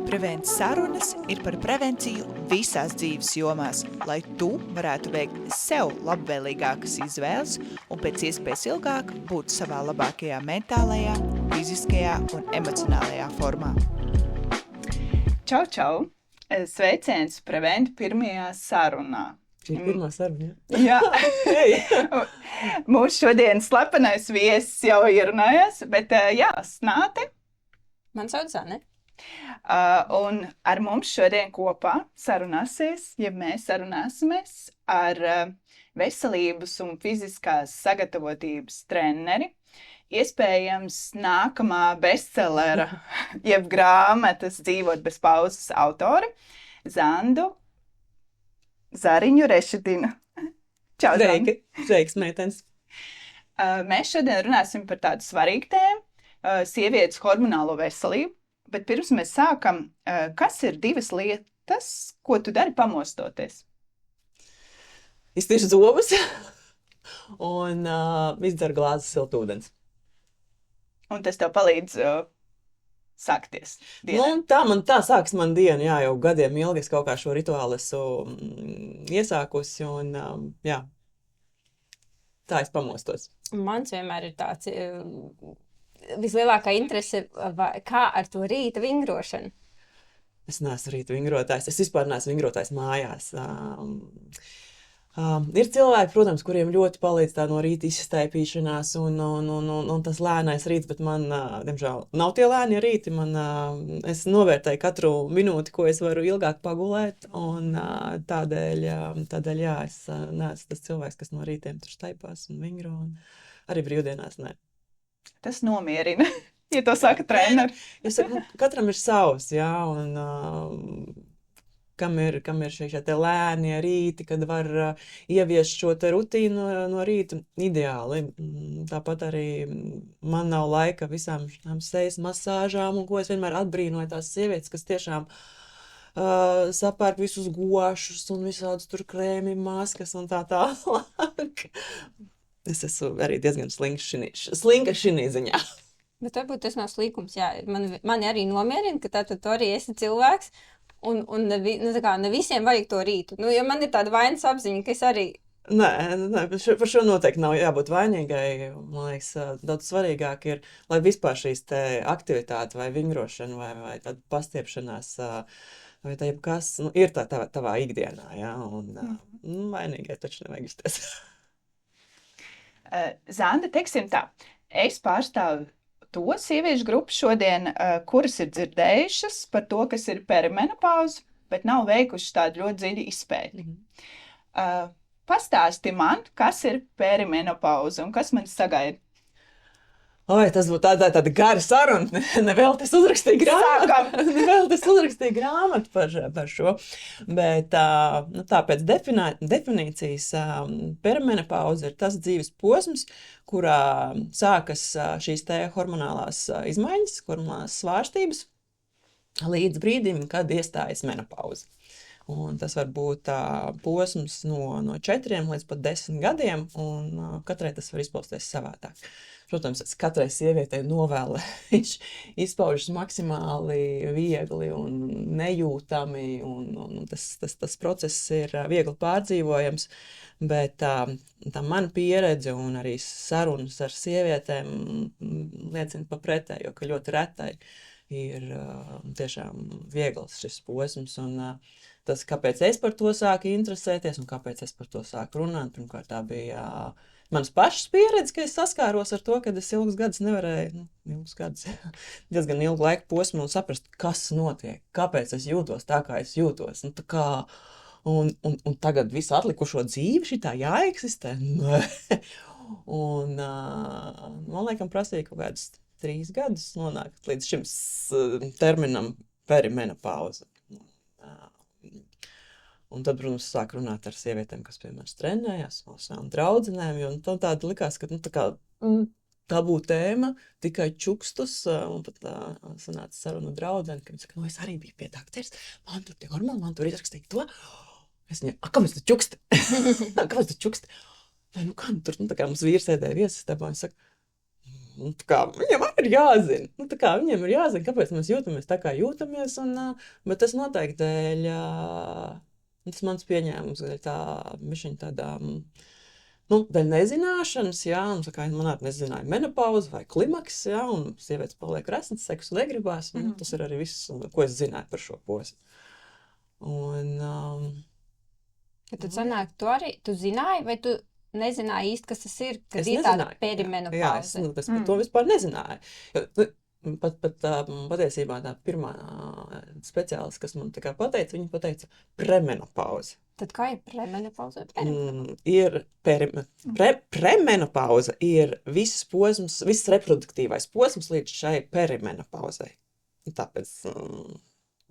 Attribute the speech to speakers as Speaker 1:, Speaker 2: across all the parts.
Speaker 1: Prevents sarunas ir par prevenciju visās dzīves jomās, lai tu varētu veikt sev labvēlīgākas izvēles un pēc iespējas ilgāk būt savā labākajā mentālajā, fiziskajā un emocionālajā formā. Čau, čau! Sveiciens Prevent pirmajā sarunā.
Speaker 2: Šī ir pirmā saruna,
Speaker 1: Jā. Mūsu šodien slepenais viesis jau ierunājās, bet jā, Snāte.
Speaker 3: Man sauc Zane.
Speaker 1: Un ar mums šodien kopā sarunāsies, ja mēs sarunāsimies ar veselības un fiziskās sagatavotības treneri, iespējams nākamā bestsellera, jeb grāmatas Dzīvot bez pauzes autori, Zandu Zariņu Rešetinu. Čau, Zanda!
Speaker 2: Sveiks, meitenes!
Speaker 1: Mēs šodien runāsim par tādu svarīgu tēmu, sievietes hormonālo veselību. Bet pirms mēs sākam, kas ir divas lietas, ko tu dari pamostoties?
Speaker 2: Iztīšu zobus un izdzeru glāzi siltu ūdens.
Speaker 1: Un tas tev palīdz sākties dienā?
Speaker 2: Nu, tā sāks man diena, jā, jau gadiem ilgi es kaut kā šo rituālu esmu iesākusi un jā, tā es pamostos.
Speaker 3: Mans vienmēr ir tāds vislielākā interese, kā ar to rīta vingrošanu.
Speaker 2: Es neesmu rīta vingrotājs, es vispār neesmu vingrotājs mājās. Ir cilvēki, protams, kuriem ļoti palīdz tā no rīta izstaipīšanās un tas lēnais rīts, bet man, diemžēl, nav tie lēnie rīti. Es novērtēju katru minūti, ko es varu ilgāk pagulēt, un tādēļ, jā, es neesmu tas cilvēks, kas no rītiem tur staipās un vingro, un arī brīvdienās ne.
Speaker 1: Tas nomierina, ja to saka treneri.
Speaker 2: Es saku, katram ir savs, jā, un kam ir šie te lēnie rīti, kad var ieviest šo te rutīnu no rīta ideāli. Tāpat arī man nav laika visām šām sejas masāžām, un ko es vienmēr atbrīnoju tās sievietes, kas tiešām sapērk visus gošus un visādus tur krēmi, maskas un tā tālāk. Es esmu arī diezgan slinka šinī ziņā.
Speaker 3: Bet varbūt tas nav slīkums, jā. Mani arī nomierina, ka tātad tu arī esi cilvēks, un ne visiem vajag to rītu. Ja man ir tāda vainas apziņa, ka es arī...
Speaker 2: Nē, par šo noteikti nav jābūt vainīgai. Man liekas, daudz svarīgāk ir, lai vispār šīs te aktivitāte vai vingrošana vai tāda pastiepšanās vai tā jebkas, ir tā tavā ikdienā, jā, un vainīgai taču nevajag justies.
Speaker 1: Zanda, teiksim tā, es pārstāvu to sieviešu grupu šodien, kuras ir dzirdējušas par to, kas ir perimenopauze, bet nav veikušas tādu ļoti dziļu izpēti. Pastāsti man, kas ir perimenopauze un kas man sagaida?
Speaker 2: Oi, tas būtu tāda gara saruna. Nevēl es uzrakstīju grāmatu par šo. Bet tā pēc definīcijas perimenopauze ir tas dzīves posms, kurā sākas šīs te hormonālās izmaiņas, hormonālās svārstības, līdz brīdim, kad iestājas menopauze. Un tas var būt posms no 4 līdz pat 10 gadiem, un katrai tas var izpausties savādāk. Protams, es katrai sievietei novēlu, viņš izpaužas maksimāli viegli un nejūtami, un tas process ir viegli pārdzīvojams, bet tā mana pieredze un arī sarunas ar sievietēm liecina par pretējo, ka ļoti retai ir tiešām viegls šis posms, un tas, kāpēc es par to sāku interesēties un kāpēc es par to sāku runāt, pirmkārt tā bija manas pašas pieredze, ka es saskāros ar to, ka es ilgus gadus nevarēju, diezgan ilgu laiku posmu un saprast, kas notiek, kāpēc es jūtos tā, kā es jūtos. Un tagad visu atlikušo dzīvi šitā jāeksistē. Un man laikam prasīja kaut kādus 3 gadus nonākt līdz šim terminam perimenopauze. Un tad, protams, sāk runāt ar sievietēm, kas, piemēram, trenējās, no savām draudzenēm, jo tāda likās, ka tā būtu tēma, tikai čukstus, un pat sanāca saruna draudzene, ka viņa saka, es arī biju pie dakteris, man tur tie hormoni, man tur izrakstīja to. Es viņai, kāpēc tu čuksti? Kāpēc tu čuksti? Kā tur, tā kā mums vīrs sēdēja viesistabā, un saka, tā kā, viņiem arī ir jāzina. Tā kā viņiem ir jāzina, kāpēc mēs jūtamies tā, kā jūtamies. Bet tas noteikti dēļ, tas mans pieņēmums, tādā, dēļ nezināšanas, jā, un tā kā man arī nezināja menopauze vai klimaks, jā, un sievietes paliek resnas, seksu negribās. Tas ir arī viss, ko es zināju par šo posmu.
Speaker 3: Tad sanāk, tu zināji, vai tu nezināji īsti, kas tas ir, kad ir tāda perimenopauze?
Speaker 2: Jā, es par to vispār nezināju. Patiesībā tā pirmā speciālista, kas man tā kā pateica, viņa pateica premenopauze.
Speaker 3: Tad kā ir premenopauze?
Speaker 2: Premenopauze ir viss posms, viss reproduktīvais posms līdz šai perimenopauzei. Tāpēc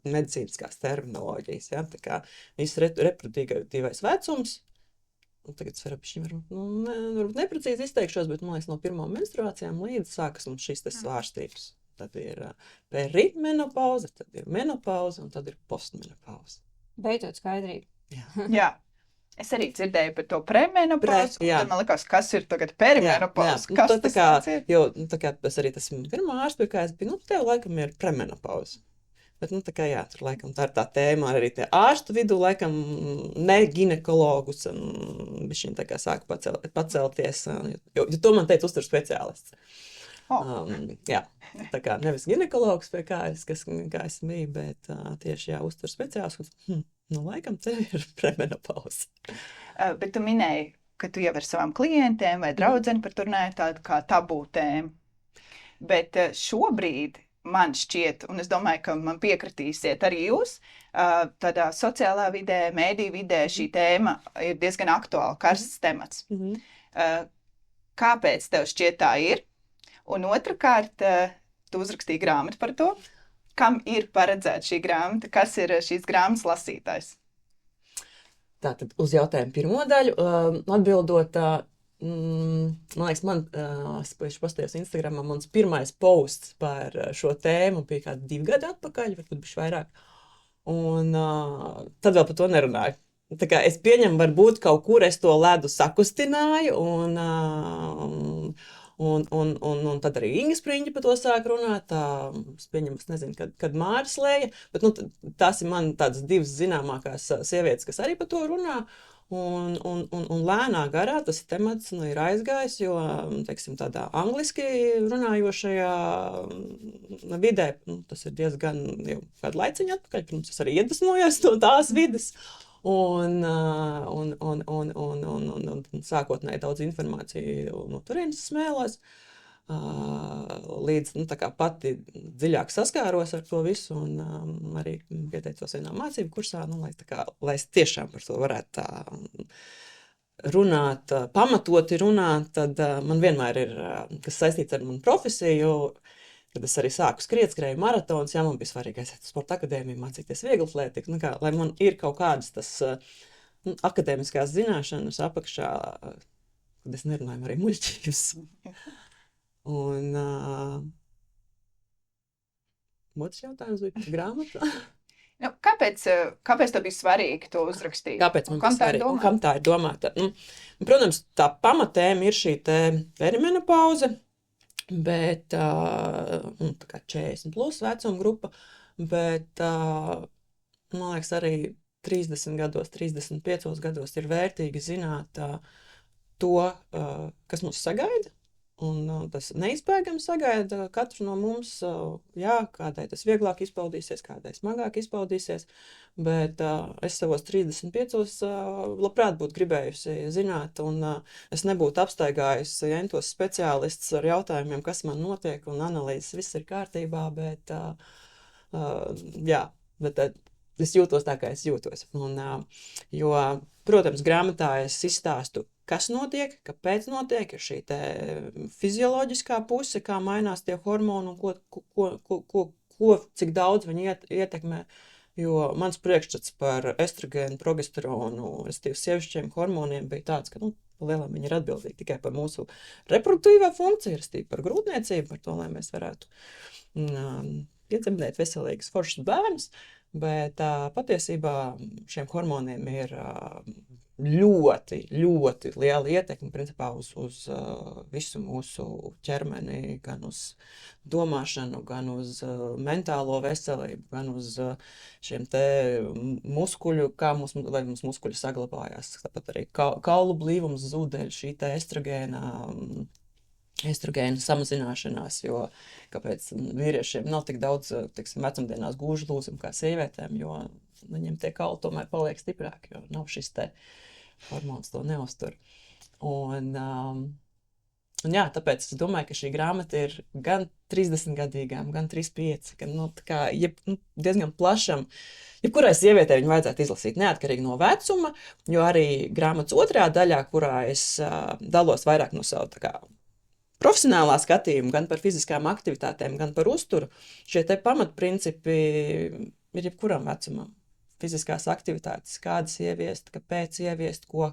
Speaker 2: medicīniskās terminoloģijas, ja, tā kā viss reproduktīvais vecums. Tagad es varbūt neprecīzi izteikšos, bet man liekas, no pirmām menstruācijām līdz sākas mums šīs svārstības. Tad ir perimenopauze, tad ir menopauze un tad ir postmenopauze.
Speaker 3: Beidzot skaidrība.
Speaker 1: Jā. Es arī dzirdēju par to premenopauzi, un tad man likās, kas ir tagad perimenopauze. Kas tas ir?
Speaker 2: Jo, tā kā tas arī tas pirmā ārsts, pie kā es biju, tev laikam ir premenopauze. Bet, tā kā jā, tur laikam tā ir tā tēma arī tie ārstu vidū, laikam ne ginekologus, viņš tā kā sāka pacelties, jo to man teica uzturu speciālists. Jā, tā kā nevis ginekologs, pie kā es biju, bet tieši jā, uzturu speciālists, laikam tev ir premenopauze.
Speaker 1: Bet tu minēji, ka tu jau ar savām klientēm vai draudzeni par to runāji tādu kā tabū tēmu. Bet šobrīd man šķiet, un es domāju, ka man piekritīsiet arī jūs, tādā sociālā vidē, mēdīju vidē šī tēma ir diezgan aktuāla, karsts temats. Kāpēc tev šķiet tā ir? Un otrkārt, tu uzrakstīji grāmatu par to. Kam ir paredzēta šī grāmata? Kas ir šīs grāmatas lasītājs?
Speaker 2: Tātad uz jautājumu pirmo daļu atbildot, man liekas, es pastījos Instagramā, mans pirmais posts par šo tēmu bija kādi 2 gadi atpakaļ, varbūt bišķi vairāk. Un tad vēl par to nerunāju. Tā kā es pieņemu, varbūt kaut kur es to ledu sakustināju, un tad arī Inga Spriņģa par to sāk runāt. Es pieņemu, es nezinu, kad Māris Lēja, bet tās ir man tādas 2 zināmākās sievietes, kas arī par to runā. Un lēnā garā tas temats ir aizgājis, jo, teiksim, tādā angliski runājošajā vidē, tas ir diezgan jau kādu laiciņu atpakaļ, pirms es arī iedvesmojos no tās vides. Un sākotnēji daudz informāciju no turienes smēlos, līdz tā kā pati dziļāk saskāros ar to visu un arī pieteicos vienā mācību kursā, lai es tiešām par to varētu runāt, pamatoti runāt, tad man vienmēr ir, kas saistīts ar manu profesiju, kad es arī sāku skrēju maratonus, jā, man bija svarīgi aiziet uz sporta akadēmiju, mācīties vieglatlētiku, lai man ir kaut kādas tas akadēmiskās zināšanas apakšā, kad es nerunāju arī muļķības. Un otrs jautājums bija par grāmatu.
Speaker 1: Kāpēc tev bija svarīgi to uzrakstīt?
Speaker 2: Kāpēc man bija svarīgi? Un kam tā ir domāta? Protams, tā pamatēma ir šī te perimenopauze, bet tā kā 40 plus vecuma grupa, bet man liekas arī 30 gados, 35 gados ir vērtīgi zināt to, kas mūs sagaida. Un tas neizbēgami sagaida katru no mums, jā, kādai tas vieglāk izpaudīsies, kādai smagāk izpaudīsies, bet es savos 35 labprāt būtu gribējusi zināt, un es nebūtu apstaigājusi entos speciālistus ar jautājumiem, kas man notiek, un analīzes viss ir kārtībā, bet jā, bet es jūtos tā, kā es jūtos. Un, jo, protams, grāmatā es izstāstu, kas notiek, kāpēc notiek, ir šī te fizioloģiskā puse, kā mainās tie hormoni un cik daudz viņi ietekmē. Jo mans priekšstats par estrogēnu, progesteronu, respektīvi sievišķiem hormoniem bija tāds, ka lielām viņi ir atbildīgi tikai par mūsu reproduktīvā funkciju, respektīvi par grūtniecību, par to, lai mēs varētu piedzemdēt veselīgus foršus bērnus. Bet patiesībā šiem hormoniem ir ļoti, ļoti liela ietekme principā uz visu mūsu ķermeni, gan uz domāšanu, gan uz mentālo veselību, gan uz šiem te muskuļu, lai mums muskuļi saglabājās. Tāpat arī kaulu blīvums zudeļ, šī te estrogēna samazināšanās, jo kāpēc vīriešiem nav tik daudz, teiksim, vecumdienās gūžu lūzumu kā sievietēm, jo viņiem tie kauli tomēr paliek stiprāki, jo nav šis te hormons to neuztur. Un jā, tāpēc es domāju, ka šī grāmata ir gan 30-gadīgām, gan 35, gan diezgan plašam. Jebkurai sievietei viņu vajadzētu izlasīt neatkarīgi no vecuma, jo arī grāmatas otrajā daļā, kurā es dalos vairāk no savu profesionālā skatījuma, gan par fiziskām aktivitātēm, gan par uzturu, šie te pamatprincipi ir jebkuram vecumam. Fiziskās aktivitātes, kādas ieviest, kāpēc ieviest, ko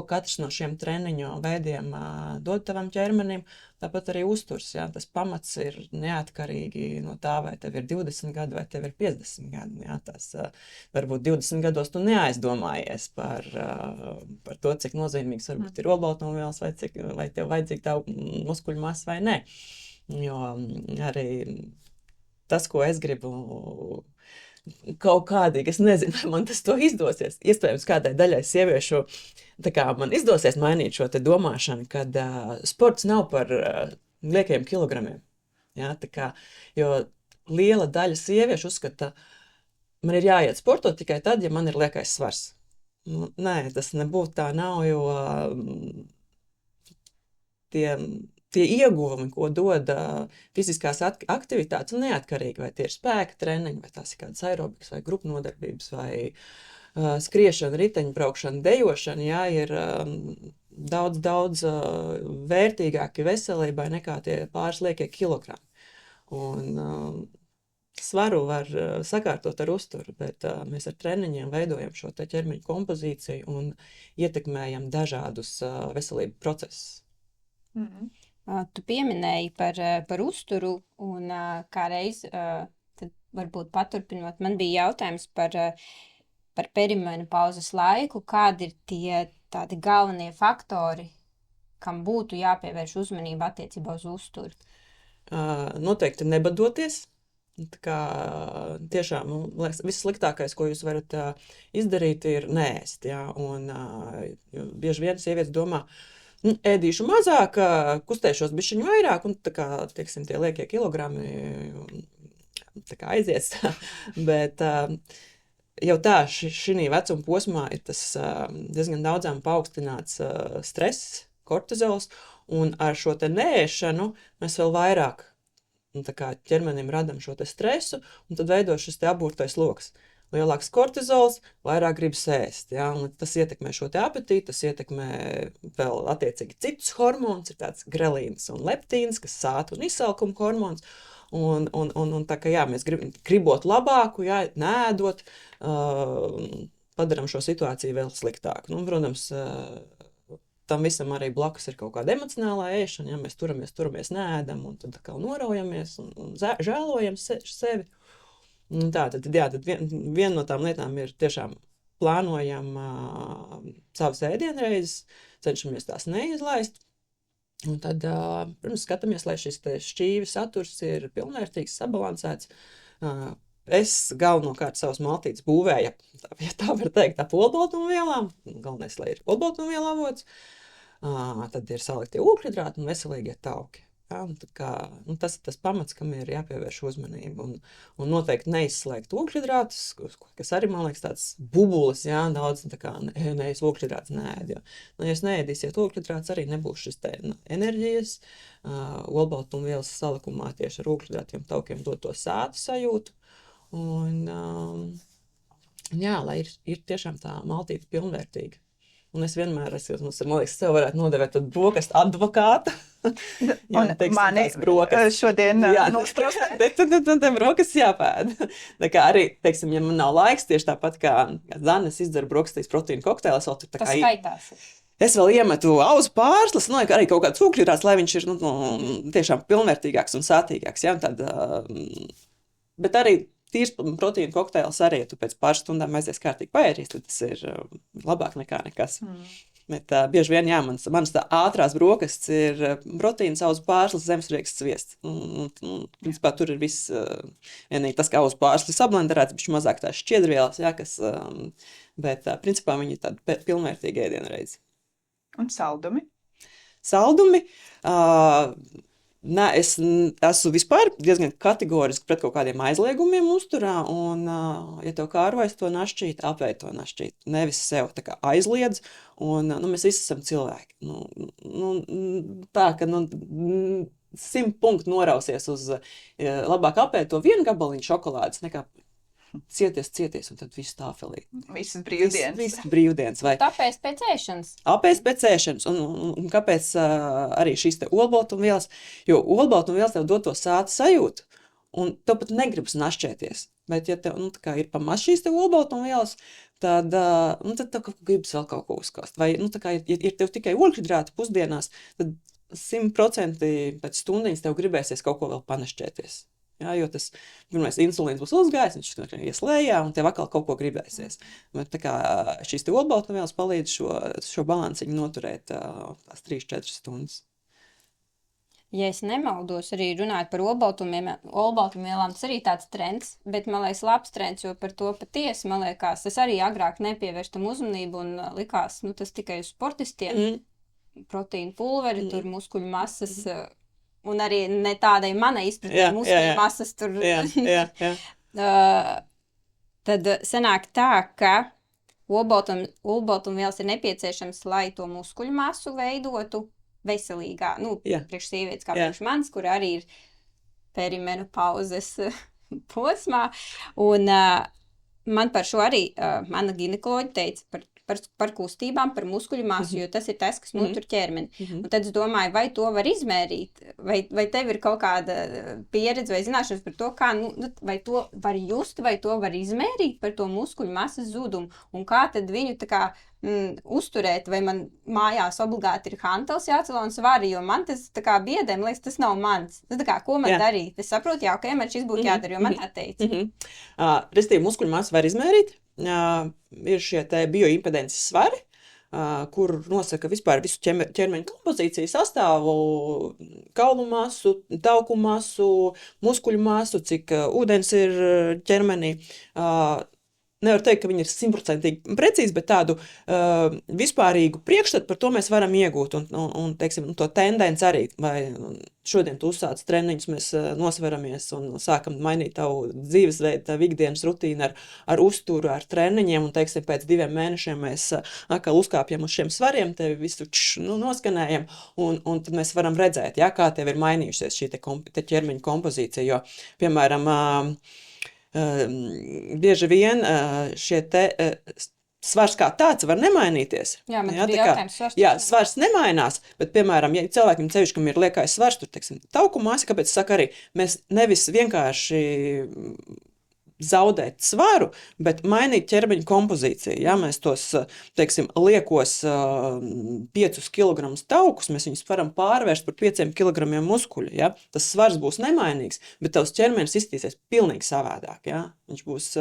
Speaker 2: katrs no šiem treniņu veidiem dod tavam ķermenim, tāpat arī uzturs. Jā, tas pamats ir neatkarīgi no tā, vai tev ir 20 gadi, vai tev ir 50 gadi. Jā, tas, varbūt 20 gados tu neaizdomājies par to, cik nozīmīgs varbūt ir olbaltumvielas, vai tev vajadzīga tā muskuļu masa vai ne. Jo arī tas, ko es gribu kaut kādīgi, es nezinu, vai man tas to izdosies. Iespējams, kādai daļai sieviešu man izdosies mainīt šo te domāšanu, kad sports nav par liekiem kilogramiem. Ja, jo liela daļa sieviešu uzskata, man ir jāiet sportot tikai tad, ja man ir liekais svars. Nē, tas nebūtu tā nav, jo tie ieguvumi, ko dod fiziskās aktivitātes, un neatkarīgi, vai tie ir spēka treniņi, vai tās ir kādas aerobikas, vai grupu nodarbības, vai skriešana, riteņbraukšana, dejošana, jā, ir daudz vērtīgāki veselībai nekā tie pāris liekie kilogrami. Un svaru var sakārtot ar uzturu, bet mēs ar treniņiem veidojam šo te ķermeņa kompozīciju un ietekmējam dažādus veselību procesus.
Speaker 3: Mm-hmm. Tu pieminēji par uzturu, un kādreiz, tad varbūt paturpinot, man bija jautājums par perimenopauzes laiku, kādi ir tie tādi galvenie faktori, kam būtu jāpievērš uzmanība attiecībā uz uzturu?
Speaker 2: Noteikti nebadoties. Tiešām vissliktākais, ko jūs varat izdarīt, ir neēst. Jā? Un bieži vien sievietes domā, ēdīšu mazāk, kustēšos bišķiņu vairāk, un tieksim, tie liekie kilogrami aizies. Bet jau tā, šī vecuma posmā ir tas diezgan daudzām paaugstināts stress, kortizols, un ar šo te neēšanu mēs vēl vairāk ķermenim radam šo te stresu, un tad veido šis te aburtais loks. Lielāks kortizols, vairāk gribas ēst. Ja? Un tas ietekmē šo te apetīti, tas ietekmē vēl attiecīgi citus hormonus, ir tāds grelīns un leptīns, kas sāta un izsalkuma hormons. Un jā, mēs gribot labāku, jā, nēdot, padaram šo situāciju vēl sliktāku. Nu, protams, tam visam arī blakus ir kaut kāda emocionālā ēšana, ja mēs turamies, nēdam, un tad noraujamies un žēlojam sevi. Tad viena no tām lietām ir tiešām plānojam savas ēdienreizes, cenšamies tās neizlaist. Un tad, protams, skatāmies, lai šis šķīvi saturs ir pilnvērtīgs, sabalansēts. Es galvenokārt savas maltītes būvēju, ja tā var teikt, ap olbaltumvielām. Galvenais, lai ir olbaltumviela avots. Tad ir saliktie ūkļhidrāti un veselīgie tauki. Ja, tas ir tas pamats, kam ir jāpievērš uzmanība. Un noteikti neizslēgt ūkļhidrātus, kas arī, man liekas, tāds bubulis, jā, daudz nevis ūkļhidrāts neēd. Ja jūs neēdīsiet ūkļhidrātus, arī nebūs šis te enerģijas. Olbaltumvielas salikumā tieši ar ūkļhidrātiem taukiem dod to sātu sajūtu. Un, jā, lai ir tiešām tā maltīte pilnvērtīga. Un es vienmēr esmu, man liekas, sev varētu nodevēt tad brokastu advokātu. Jā, teiksim,
Speaker 1: mani šodien
Speaker 2: nostrāstē. Tad brokastu jāpēd. Tā kā arī, teiksim, ja man nav laiks, tieši tāpat kā Zanes izdara brokastīs proteīnu kokteili, es vēl tur tā kā...
Speaker 3: Tas skaitās.
Speaker 2: Es vēl iemetu auzu pārslas, arī kaut kāds ūkļhidrāts, lai viņš ir tiešām pilnvērtīgāks un sātīgāks. Ja? Bet arī tīrs proteīna kokteils arī, ja tu pēc pāris stundām aizies kārtīgi paērīs, tad tas ir labāk nekā nekas. Bet bieži vien, manas tā ātrās brokastis ir proteīns, auzu pārslis, zemesrieksts sviests. Principā tur ir viss, vienīgi tas, kā auzu pārslis sablenderēts, bišķi mazāk tās šķiedrvielas, bet principā viņi ir tādi pilnvērtīgi ēdienreizi.
Speaker 1: Un saldumi?
Speaker 2: Saldumi, es esmu vispār diezgan kategoriski pret kaut kādiem aizliegumiem uzturā, un, ja tev kārojas to našķīt, apēd to našķīt. Nevis sev tā kā aizliedz, un mēs visi esam cilvēki. Tā, ka 100 punktu norausies uz labāk apēd to vienu gabaliņu šokolādes, nekā cieties, un tad viss tāfelī.
Speaker 1: Visas brīvdienas.
Speaker 2: Visas brīvdienas. Vai
Speaker 3: Tāpēc pēc ēšanas.
Speaker 2: Apēst pēc ēšanas, un kāpēc arī šīs te olbaltumvielas, jo olbaltumvielas tev dod to sāta sajūtu, un tev pat negribas našķēties. Bet ja tev tā kā ir pamaz šīs te olbaltumvielas, tad tev gribas vēl kaut ko uzkast. Vai tā kā ir tev tikai ogļhidrāti pusdienās, tad 100% pēc stundiņas tev gribēsies kaut ko vēl panašķēties. Jā, jo tas pirmais insulīns būs uzgājis, viņš ies lejā, un tev atkal kaut ko gribēsies. Bet tā kā šīs te olbaltumvielas palīdz šo balansiņu noturēt tās 3-4 stundas.
Speaker 3: Ja es nemaldos, arī runājot par olbaltumvielām, tas arī tāds trends, bet man liekas labs trends, jo par to patiesi, man liekas, tas arī agrāk nepievērš tam uzmanību un likās, tas tikai uz sportistiem, proteīna pulveri, tur muskuļu masas, un arī ne tādai manai izpratnē muskuļu masas tur. Tad sanāk tā, ka olbaltumvielas ir nepieciešams, lai to muskuļu masu veidotu veselīgā, priekš sievietes kā priekš manis, kur arī ir perimenopauzes posmā. Un man par šo arī mana ginekoloģa teica par kustībām, par muskuļu masu, jo tas ir tas, kas notur ķermeni. Un tad es domāju, vai to var izmērīt, vai tev ir kaut kāda pieredze vai zināšanas par to, kā, vai to var just, vai to var izmērīt par to muskuļu masas zudumu, un kā tad viņu tā kā uzturēt, vai man mājās obligāti ir hantels jācelo un svari, jo man tas tā kā biedēm, liekas, tas nav mans. Tā kā, ko man darīt? Es saprotu, man šis būtu jādara, jo man jāteica.
Speaker 2: Restīvi, muskuļu masu var izmērīt. Ir šie te bioimpedences svari, kur nosaka vispār visu ķermeņa kompozīciju sastāvu, kaulu masu, tauku masu, muskuļu masu, cik ūdens ir ķermenī. Nevar teikt, ka viņi ir 100% precīzi, bet tādu vispārīgu priekšstatu par to mēs varam iegūt. Un teiksim, to tendenci arī, vai šodien tu uzsāc treniņus, mēs nosveramies un sākam mainīt tavu dzīvesveidu, tavu ikdienas rutīnu ar uzturu, ar treniņiem, un teiksim, pēc 2 mēnešiem mēs atkal uzkāpjam uz šiem svariem, tevi visu noskanējam, un tad mēs varam redzēt, kā tev ir mainījusies šī te ķermeņa kompozīcija, jo, piemēram, bieži vien šie te svars kā tāds var nemainīties.
Speaker 3: Jā, man bija jautājums svars.
Speaker 2: Jā, svars nemainās, bet, piemēram, ja cilvēkiem cevišķi, kam ir liekais svars, tur, teiksim, tauku masa, kāpēc saka arī, mēs nevis vienkārši zaudēt svaru, bet mainīt ķermeņa kompozīciju. Ja mēs tos, teiksim, liekos 5 kg taukus, mēs viņus varam pārvērst par 5 kg muskuļu. Ja? Tas svars būs nemainīgs, bet tavs ķermenis izstīsies pilnīgi savādāk. Ja? Viņš būs,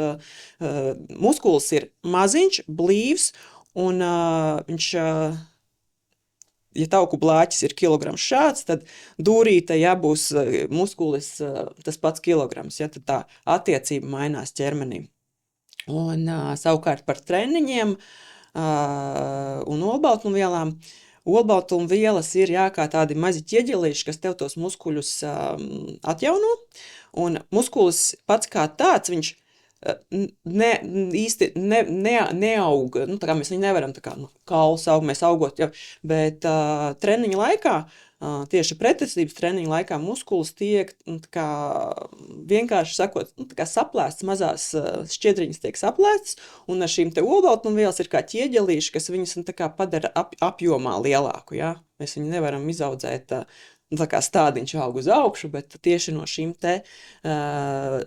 Speaker 2: muskulis ir maziņš, blīvs, un viņš... Ja tauku blāķis ir kilograms šāds, tad dūrīte, būs muskulis tas pats kilograms, tad tā attiecība mainās ķermenī. Un savukārt par treniņiem un olbaltumvielām. Olbaltumvielas ir kā tādi mazi ķieģelīši, kas tev tos muskuļus atjauno, un muskulis pats kā tāds, viņš īsti neaug, tā kā mēs viņu nevaram tā kā kauls aug, mēs augot, bet treniņa laikā, tieši pretestības treniņa laikā muskulis tiek kā, vienkārši sakot, kā saplēsts, mazās šķiedriņas tiek saplēstas, un ar šīm te olbaltumvielas ir kā ķieģelīši, kas viņus tā kā padara apjomā lielāku, Mēs viņu nevaram izaudzēt tā kā stādiņš aug uz augšu, bet tieši no šīm te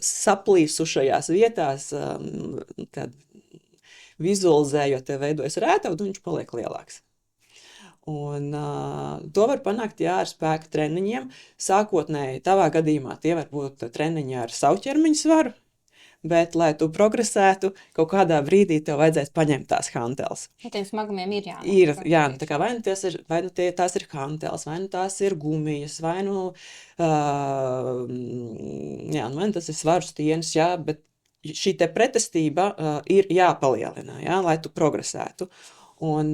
Speaker 2: saplīsušajās vietās vizualizējot, te veidojas rētavs, un viņš paliek lielāks. Un to var panākt, ar spēka treniņiem. Sākotnēji, tavā gadījumā tie var būt treniņi ar savu ķermeņa svaru, bet, lai tu progresētu, kaut kādā brīdī tev vajadzēs paņemt tās hanteles.
Speaker 3: Tiem smagumiem ir
Speaker 2: Tā kā vai nu tās ir hanteles, vai nu tās ir gumijas, vai nu, vai nu tas ir svaru stieņas, jā, bet šī te pretestība ir jāpalielina, jā, lai tu progresētu. Un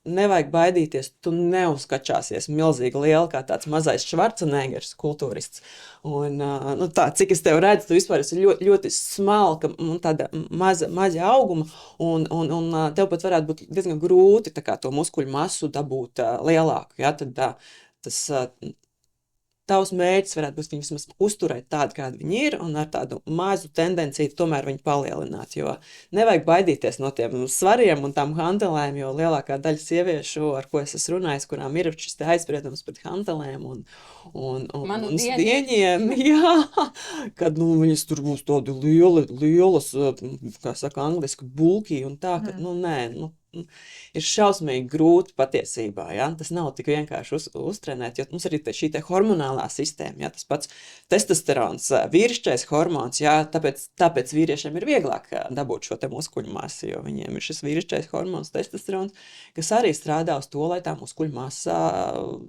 Speaker 2: nevajag baidīties, tu neuzskačāsies milzīgi liela kā tāds mazais Švarcenegers kultūrists. Un, cik es tev redzu, tu vispār esi ļoti, ļoti smalka un tāda maza auguma, un tev pat varētu būt diezgan grūti tā kā to muskuļu masu dabūt lielāku. Ja? Tad tas tavs mērķis varētu būt viņu vismaz uzturēt tādu, kāda viņi ir, un ar tādu mazu tendenciju tomēr viņu palielināt, jo nevajag baidīties no tiem svariem un tām hantelēm, jo lielākā daļa sieviešu, ar ko es esmu runājis, kurām ir šis aizspriedums pret hantelēm un stieņiem, jā, kad viņas tur būs tādi lielas, kā saka angliski, bulky un tā, ka, ir šausmīgi grūti patiesībā, ja? Tas nav tik vienkārši uztrenēt, jo mums arī šī te hormonālā sistēma, ja? Tas pats testosterons, vīrišķais hormons, ja? Tāpēc vīriešiem ir vieglāk dabūt šo te muskuļu masu, jo viņiem ir šis vīrišķais hormons, testosterons, kas arī strādā uz to, lai tā muskuļu masa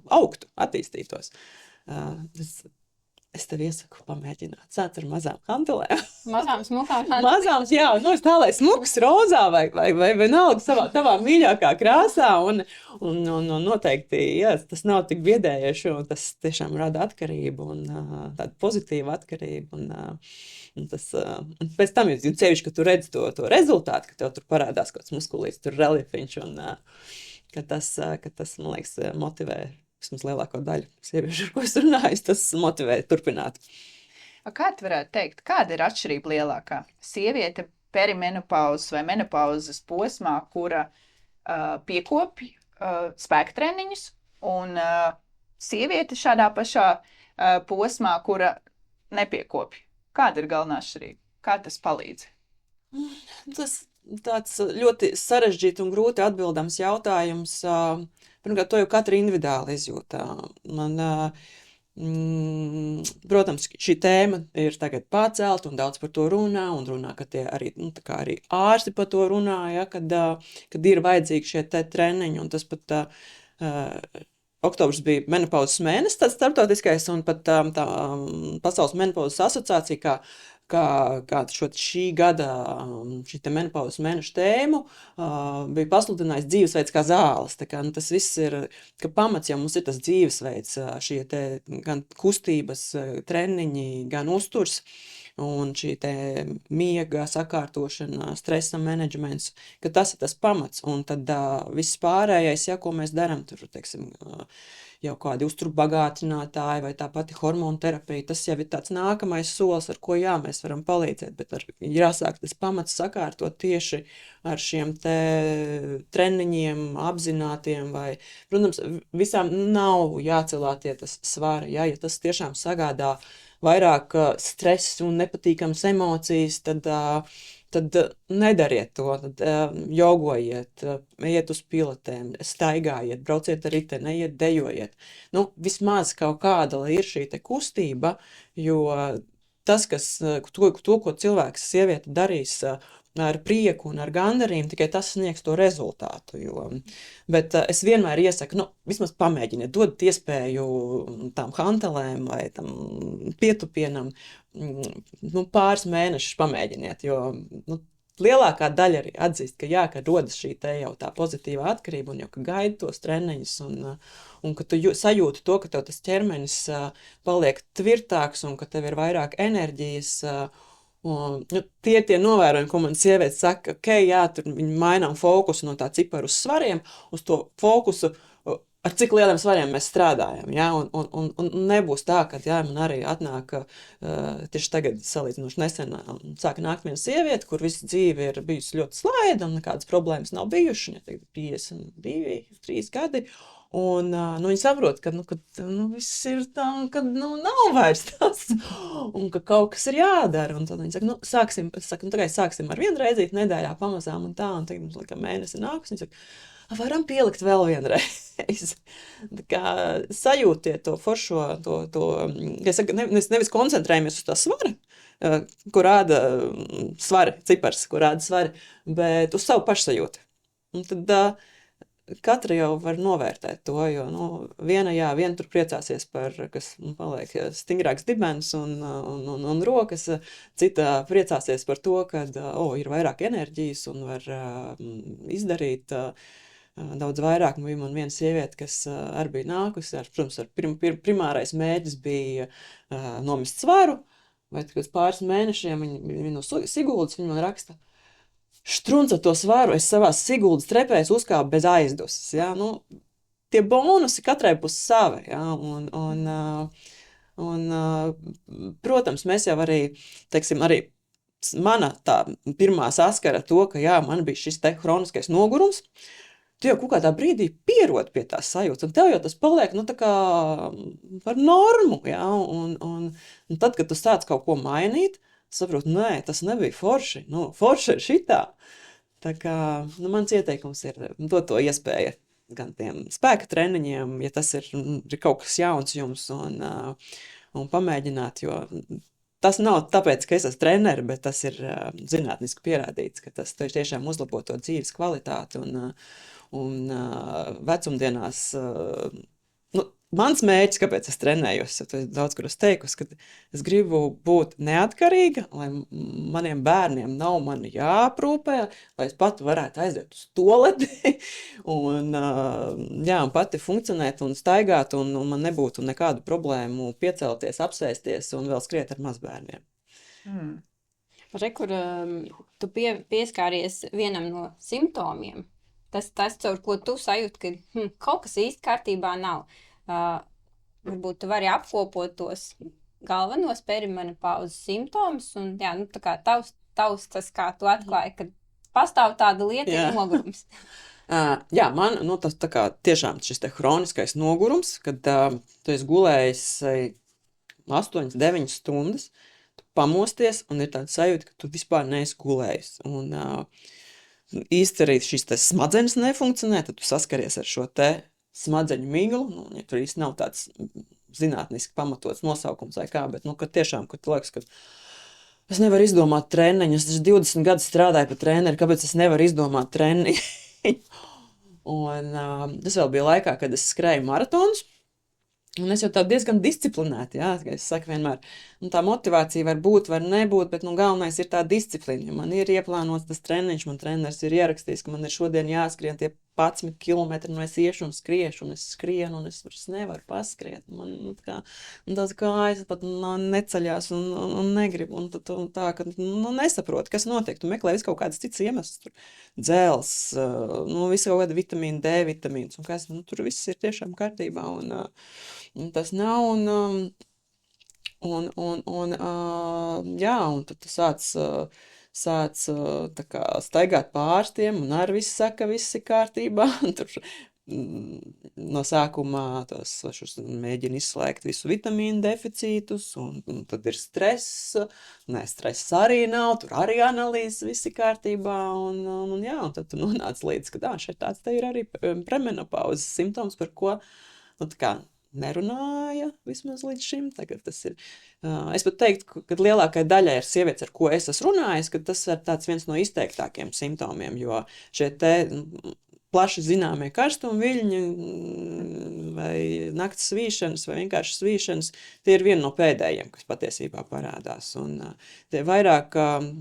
Speaker 2: augtu, attīstītos. Es tev iesaku pamēģināt. Sāc ar mazām hantelēm.
Speaker 3: Mazām smukām hantelēm.
Speaker 2: Mazām, jā, tā, lai smuks rozā vai vienalga tavā mīļākā krāsā. Un noteikti, jā, tas nav tik biedējoši, un tas tiešām rada atkarību un tādu pozitīvu atkarību. Un pēc tam, jo sevišķi, ka tu redzi to rezultātu, ka tev tur parādās kāds muskulīts, tur reliefiņš, un ka tas, man liekas, motivē vismaz lielāko daļu sieviešu, ar ko es runāju, tas motivē turpināt.
Speaker 1: Kā tu varētu teikt, kāda ir atšķirība lielākā? Sieviete perimenopauzes vai menopauzes posmā, kura piekopja spēka treniņus, un sieviete šādā pašā posmā, kura nepiekopja. Kāda ir galvenā atšķirība? Kā tas palīdz?
Speaker 2: Tas tāds ļoti sarežģīts un grūti atbildams jautājums. Pirmkārt, to jau katra individuāli izjūtā. Protams, šī tēma ir tagad pacelta un daudz par to runā, ka tie arī, arī ārsti par to runā, ja, kad ir vajadzīgi šie te treniņi, un tas pat oktobrs bija menopauzes mēnesis, tāds starptautiskais, un pat tā Pasaules menopauzes asociācija, kā šī gada šī te menopauzes mēneša tēmu bija pasludinājis dzīvesveids kā zāles. Tā kā, tas viss ir, ka pamats jau mums ir tas dzīvesveids, šie te gan kustības treniņi, gan uzturs, un šī te miega sakārtošana, stresa menedžments, ka tas ir tas pamats, un tad viss pārējais, ja, ko mēs darām, tur, teiksim, jau kādi uzturbagātinātāji vai tā pati hormonu terapija, tas jau ir tāds nākamais solis, ar ko jā, mēs varam palīdzēt, bet jāsāk tas pamats sakārtot tieši ar šiem te treniņiem, apzinātiem vai, protams, visām nav jācelā tie tas svari, ja tas tiešām sagādā vairāk stresa un nepatīkamas emocijas, tad nedariet to, tad jogojiet, ejiet uz pilatēm, staigājiet, brauciet ar riteni, ejiet, dejojiet. Vismaz kaut kāda, lai ir šī te kustība, jo tas, to, ko cilvēks, sieviete darīs ar prieku un ar gandarījumu, tikai tas sniegs to rezultātu. Bet es vienmēr iesaku, vismaz pamēģiniet, dodat iespēju tām hantelēm vai tam pietupienam, pāris mēnešus pamēģiniet, jo lielākā daļa arī atzīst, ka rodas šī te jau tā pozitīvā atkarība un jau, ka gaida tos treniņus un ka tu sajūti to, ka tev tas ķermenis paliek tvirtāks un ka tev ir vairāk enerģijas. Tie novērojumi, ko man sieviete saka, tur viņi mainām fokusu no tā ciparu uz svariem, uz to fokusu, ar cik lieliem svariem mēs strādājam, ja? Un nebūs tā, ka man arī atnāk, tieši tagad salīdzinoši nesen sāka nākt viena sieviete, kur visa dzīve ir bijusi ļoti slaida un nekādas problēmas nav bijušas, ja tagad 52, 3 gadi, un viņi saprot, ka viss ir tā, ka nav vairs tas, un ka kaut kas ir jādara, un tad viņi saka, sāksim ar vienu reizīti nedēļā pamazām un tā, un tagad mums laikam mēnesi nāks, viņi saka, varam pielikt vēl vienreiz. Tā kā sajūtiet to foršo, es saku, nevis koncentrējamies uz tā svara ko rāda svari, cipars, ko rāda svari, bet uz savu pašsajūtu. Un tad katra jau var novērtēt to, jo viena tur priecāsies par, kas paliek stingrāks dibens un rokas, cita priecāsies par to, ka ir vairāk enerģijas un var izdarīt daudz vairāk. Bija man viena sieviete, kas arī bija nākusi, protams, primārais mērķis bija nomest svaru, bet pēc pāris mēnešiem viņa no Siguldas viņa man raksta, Štrunca to svaru, es savās Siguldas trepēs uzkāpu bez aizdusas. Ja? Tie bonusi katrai pus savi. Ja? Protams, mēs jau arī, teiksim, arī mana tā pirmā saskara to, ka man bija šis te hroniskais nogurums, tu jau kaut kādā brīdī pierod pie tās sajūtas, un tev jau tas paliek, tā kā par normu, ja? Un tad, kad tu sāc kaut ko mainīt, saprotu, nē, tas nebija forši. Forši ir šitā. Tā kā, mans ieteikums ir dot to iespēju gan tiem spēka treniņiem, ja tas ir kaut kas jauns jums, un pamēģināt, jo tas nav tāpēc, ka es esmu treneri, bet tas ir zinātniski pierādīts, ka tas tiešām uzlabo to dzīves kvalitāti, un vecumdienās, mans mērķis, kāpēc es trenējos, to es daudz kur esmu teikusi, ka es gribu būt neatkarīga, lai maniem bērniem nav mani jāaprūpē, lai es pati varētu aiziet uz toleti un pati funkcionēt un staigāt, un man nebūtu nekādu problēmu piecelties, apsēsties un vēl skriet ar mazbērniem.
Speaker 3: Kur tu pieskāries vienam no simptomiem, tas caur ko tu sajūti, ka kaut kas īsti kārtībā nav. Varbūt tu vari apkopot tos galvenos perimenopauzes simptomus un tā kā tavs tas, kā tu atklāji, ka pastāv tāda lieta, nogurums.
Speaker 2: Man, tas tā kā tiešām šis te hroniskais nogurums, kad tu esi gulējis 8-9 stundas, tu pamosties un ir tāda sajūta, ka tu vispār neesi gulējis. Un īsti arī šis te smadzenes nefunkcionē, tad tu saskaries ar šo te smadzeņu miglu, ja tur īsti nav tāds zinātniski pamatots nosaukums vai kā, bet, kad tiešām, kad liekas, ka es nevaru izdomāt treniņu, es 20 gadus strādāju par treneri, kāpēc es nevaru izdomāt treniņu? Un tas vēl bija laikā, kad es skrēju maratonus, un es jau tā diezgan disciplinēti, es saku vienmēr, tā motivācija var būt, var nebūt, bet galvenais ir tā disciplīna, jo man ir ieplānots tas treniņš, man treneris ir ierakstījis, ka man ir šodien jāskrien tie 11 kilometri, un es iešu un skriešu, un es skrienu, un es nevaru paskriet. Man tās kājas pat neceļās un negribu, un tā, ka nesaprotu, kas notiek. Tu meklē visu kaut kādas citas iemesls, tur dzels, visu kaut kāda vitamīna D, vitamīns, un kas, tur viss ir tiešām kārtībā, un tas nav, un tad tu sāc tā kā staigāt pārstiem, un arī viss saka, viss ir kārtībā. Tur no sākumā tos mēģina izslēgt visu vitamīnu deficītus, un tad ir stress. Stress arī nav, tur arī analīzes, viss ir kārtībā, un tad tu nonāc līdz, ka šeit tāds te ir arī premenopauzes simptoms, par ko, tā kā nerunāja vismaz līdz šim. Tagad tas ir. Es pat teiktu, ka lielākai daļai ir sievietes, ar ko es esmu runājis, ka tas ir tāds viens no izteiktākiem simptomiem, jo šie te plaši zināmie karstuma viļņi vai nakts svīšanas vai vienkārši svīšanas, tie ir viena no pēdējiem, kas patiesībā parādās. Un tie vairāk,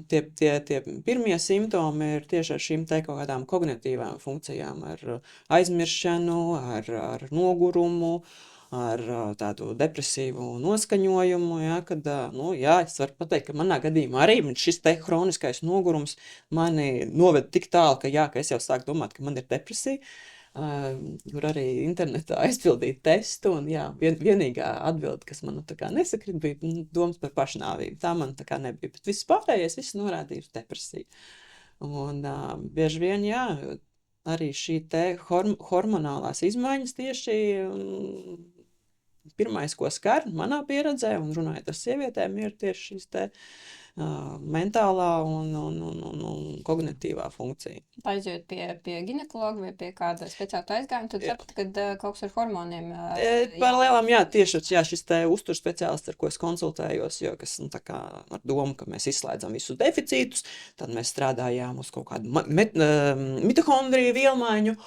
Speaker 2: tie pirmie simptomi ir tieši ar šīm te kaut kādām kognitīvām funkcijām, ar aizmiršanu, ar nogurumu, ar tādu depresīvu noskaņojumu, kad, es varu pateikt, ka manā gadījumā arī šis te hroniskais nogurums mani noved tik tālu, ka es jau sāku domāt, ka man ir depresija, kur arī internetā aizpildīt testu, un vienīgā atbilde, kas man tā kā nesakrit, bija domas par pašnāvību. Tā man tā kā nebija, bet viss pārējais, viss norādīja uz depresiju. Un bieži vien, arī šī te hormonālās izmaiņas tieši pirmais, ko skar manā pieredzē, un runājot ar sievietēm, ir tieši šīs te mentālā un kognitīvā funkcija.
Speaker 3: Aizjūt pie ginekologa vai pie kāda speciālista aizgājuma, tad sapratu, ka kaut kas ar hormoniem.
Speaker 2: Par lielām, tieši šis te uzturspeciālists, ar ko es konsultējos, jo kas tā kā ar domu, ka mēs izslēdzam visus deficītus, tad mēs strādājām uz kaut kādu mitohondriju vielmaiņu.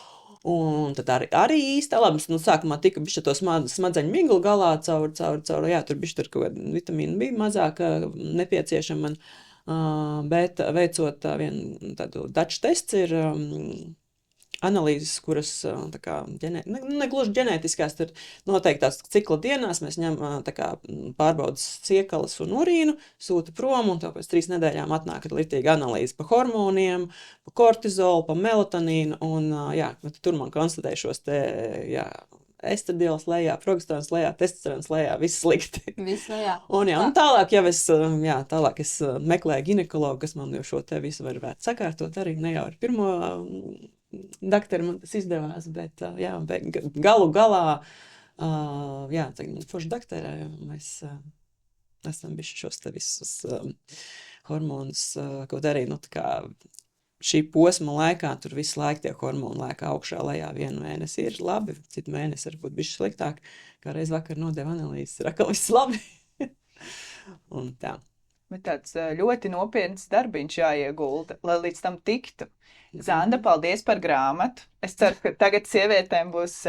Speaker 2: Un tad arī īsti labi, sākumā tika bišķi to smadzeņu miglu galā caur, tur bišķi tur kaut kāda vitamīna bija mazāk nepieciešama man, bet veicot vienu tādu Dutch tests ir analīzes, kuras tā kā negluži ģenētiskās, tur noteiktās cikla dienās mēs tā kā pārbaudas ciekalas un urīnu, sūta prom, un pēc 3 nedēļām atnāk litīga analīze pa hormoniem, pa kortizolu, pa melatonīnu, un tur man konstatēja šos te, estradielas lejā, progesteronas lejā, testosterons lejā, viss slikti.
Speaker 3: Viss lejā.
Speaker 2: Un tālāk, tālāk es meklēju ginekologu, kas man jau šo te visu varētu sakārtot, arī ne jau ar pirmo dakteru man tas izdevās, bet galu galā, tagad man forši dakterē, mēs esam bijuši šos te visus hormonus, kaut arī, tā kā šī posma laikā, tur visu laiku tie hormoni lēka augšā lejā, vienu mēnesi ir labi, citu mēnesi varbūt bišķi sliktāk, kā reiz vakar nodeva analīzes, ir atkal viss labi. Un tā.
Speaker 1: Bet tāds ļoti nopietns darbiņš jāiegulda, lai līdz tam tiktu. Zanda, paldies par grāmatu. Es ceru, ka tagad sievietēm būs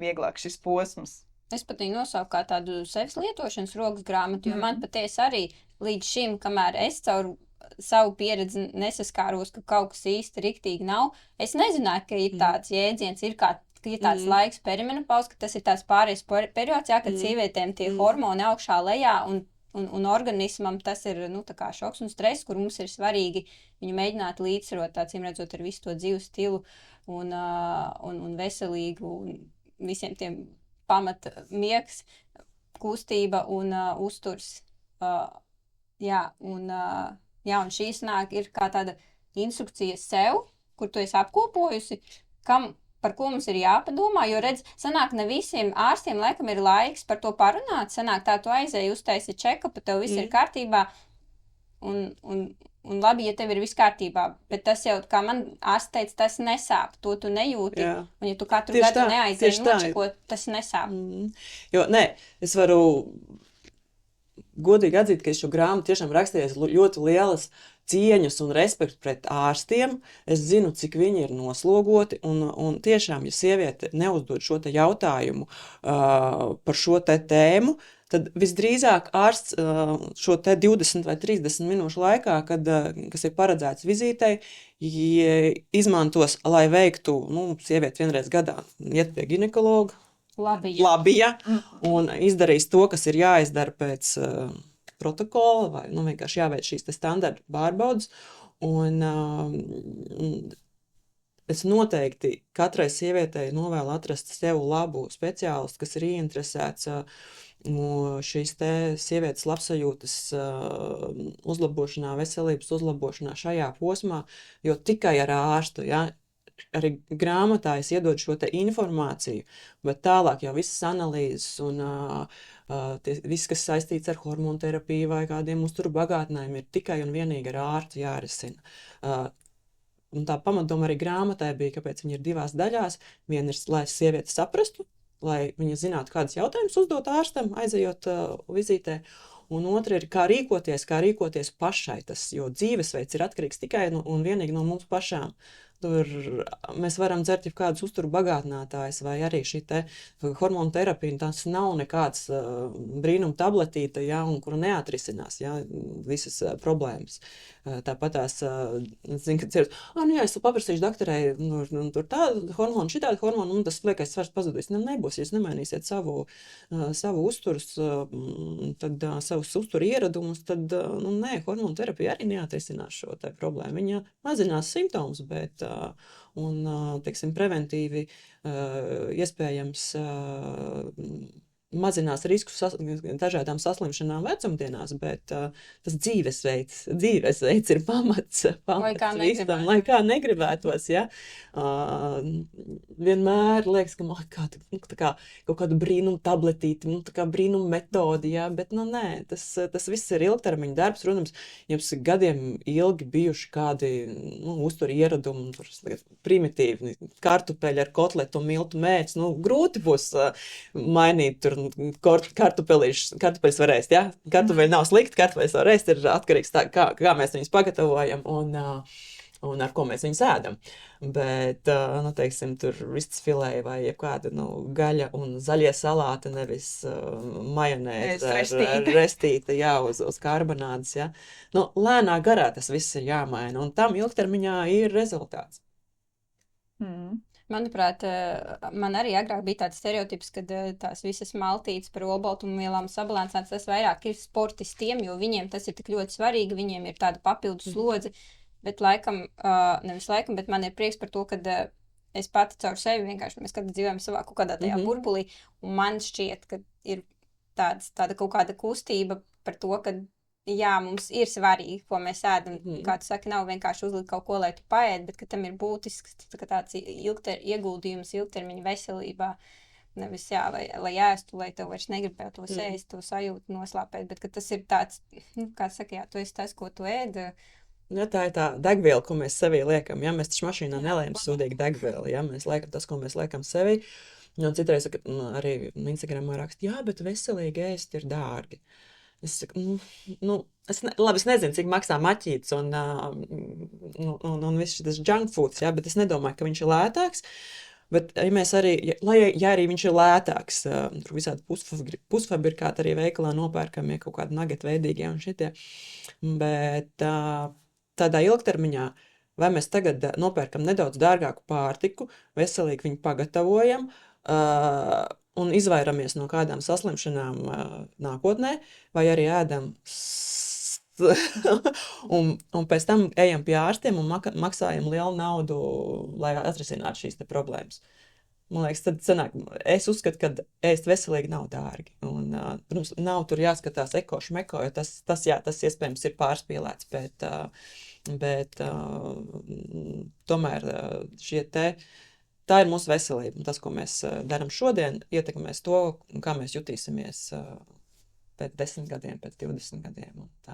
Speaker 1: vieglāk šis posms.
Speaker 3: Es pat viņu nosauku kā tādu sevis lietošanas rokas grāmatu, jo man patiesi arī līdz šim, kamēr es caur savu pieredzi nesaskāros, ka kaut kas īsti riktīgi nav, es nezināju, ka ir tāds jēdziens, ir tāds laiks perimenopauze, ka tas ir tāds pārējais periods, kad sievietēm tie hormoni augšā lejā un organismam tas ir, tā kā šoks un stress, kur mums ir svarīgi viņu mēģināt līdzsvarot, acīm redzot, ar visu to dzīves stilu un veselīgu un visiem tiem pamata miegs, kustība un uzturs. Un šī sanāk ir kā tāda instrukcija sev, kur tu esi apkopojusi, par ko mums ir jāpadomā, jo redz, sanāk ne visiem ārstiem laikam ir laiks par to parunāt, sanāk tā tu aizēji, uztaisi check-upu, tev viss ir kārtībā, un labi, ja tev ir viss kārtībā, bet tas jau, kā man ārsts teica, tas nesāp, to tu nejūti, un ja tu katru gadu neaizēji nočekot, tas nesāp.
Speaker 2: Jo, es varu godīgi atzīt, ka es šo grāmatu tiešām rakstījies ļoti lielas cieņas un respektu pret ārstiem. Es zinu, cik viņi ir noslogoti, un tiešām, ja sieviete neuzdod šo te jautājumu par šo te tēmu, tad visdrīzāk ārsts šo te 20 vai 30 minūšu laikā, kas ir paredzēts vizītei, izmantos, lai veiktu, sievieti vienreiz gadā iet pie ginekologa, labi, un izdarīs to, kas ir jāizdara pēc protokola, vai vienkārši jāveic šīs te standarta pārbaudas, un es noteikti katrai sievietei novēlu atrast sev labu speciālistu, kas ir ieinteresēts šīs te sievietes labsajūtas uzlabošanā, veselības uzlabošanā šajā posmā, jo tikai ar ārstu, arī grāmatā es iedodu šo te informāciju, bet tālāk jau visas analīzes un viss, kas saistīts ar hormonterapiju vai kādiem uzturu bagātinājumiem, ir tikai un vienīgi ar ārstu jārisina. Un tā pamatdoma arī grāmatai bija, kāpēc viņa ir 2 daļās. Viena ir, lai sieviete saprastu, lai viņa zinātu, kādas jautājumus uzdot ārstam, aizejot vizītē. Un otra ir, kā rīkoties pašai, jo dzīvesveids ir atkarīgs tikai un vienīgi no mums pašām. Tur mēs varam dzert jau kādus uzturu bagātinātājus vai arī šī te hormonu terapija, tas nav nekāds brīnum tabletīte, un kura neatrisinās, visas problēmas. Tāpat tās, zinu, kad cilvēks, es paprasīšu doktorei, tur tāda hormona, šitāda hormona, tas liekais svars pazudīs. Nebūs, ja jūs nemainīsiet savu uzturus, tad savus uzturu ieradumus, tad, hormonu terapija arī neatrisinās šo te problēmu. Viņa mazinās simptomus, bet teiksim, preventīvi iespējams mazinās risku dažādām saslimšanām vecumdienās, bet tas dzīvesveids ir pamats visam, lai kā negribētos, ja. Vienmēr liekas, ka tā kā kaut kādu brīnumu tabletīti, tā kā brīnumu metodi, ja, bet, nē, tas viss ir ilgtermiņa darbs, protams, jums gadiem ilgi bijuši kādi, uzturi ieradumi, primitīvi, kartupeļi ar kotletu un miltu mēģis, grūti būs mainīt tur kartupeļus var ēst, ja? Kartupeļi nav slikti, kartupeļus var ēst, ir atkarīgs tā, kā mēs viņus pagatavojam un ar ko mēs viņus ēdam. Bet, teiksim, tur vistas filē vai jebkāda, gaļa un zaļie salāti, nevis majonēze ar restīti, jā, uz karbonādes, jā. Lēnā garā tas viss ir jāmaina, un tam ilgtermiņā ir rezultāts.
Speaker 3: Manuprāt, man arī agrāk bija tāds stereotips, ka tās visas maltītes par olbaltumvielām sabalansētas, tas vairāk ir sportistiem, jo viņiem tas ir tik ļoti svarīgi, viņiem ir tāda papildus slodze, bet nevis laikam, bet man ir prieks par to, ka es pati caur sevi vienkārši, mēs kad dzīvojam savā kaut kādā tajā burbulī, un man šķiet, ka ir tāda kaut kāda kustība par to, ka jā, mums ir svarīgi, ko mēs ēdam. Kā tu saki, nav vienkārši uzlikt kaut ko, lai tu paēd, bet ka tam ir būtisks tāds ieguldījums ilgtermiņa veselībā. Nevis, jā, lai ēstu, lai tev vairs negribētu to ēst, to sajūtu noslāpēt, bet ka tas ir tāds, kā saka, jā, tu esi tas, ko tu ēd.
Speaker 2: Ja, tā ir tā degviela, ko mēs sevī liekam. Ja? Mēs taču mašīnā neliekam sūdīgi degvielu. Ja? Mēs liekam tas, ko mēs liekam sevī. Un citreiz arī Instagramā raksta, jā, bet veselīgi ēst ir dārgi. Es saku, es nezinu, cik maksā maķītis un viss šis junk foods, ja? Bet es nedomāju, ka viņš ir lētāks. Bet ja mēs arī, ja arī viņš ir lētāks, tur visādi pusfabrikāti arī veikalā nopērkamie kaut kādi nugget veidīgie un šitie, bet tādā ilgtermiņā, vai mēs tagad nopērkam nedaudz dārgāku pārtiku, veselīgi viņu pagatavojam un izvairamies no kādām saslimšanām nākotnē, vai arī ēdam un pēc tam ejam pie ārstiem un maksājam lielu naudu, lai atrisinātu šīs te problēmas. Man liekas, tad sanāk, es uzskatu, ka ēst veselīgi nav dārgi. Un, protams, nav tur jāskatās eko-šmeko, jo tas iespējams ir pārspīlēts, bet tomēr tā ir mūsu veselība. Tas, ko mēs darām šodien, ietekmēs to, kā mēs jutīsimies pēc 10 gadiem, pēc 20 gadiem. Un tā.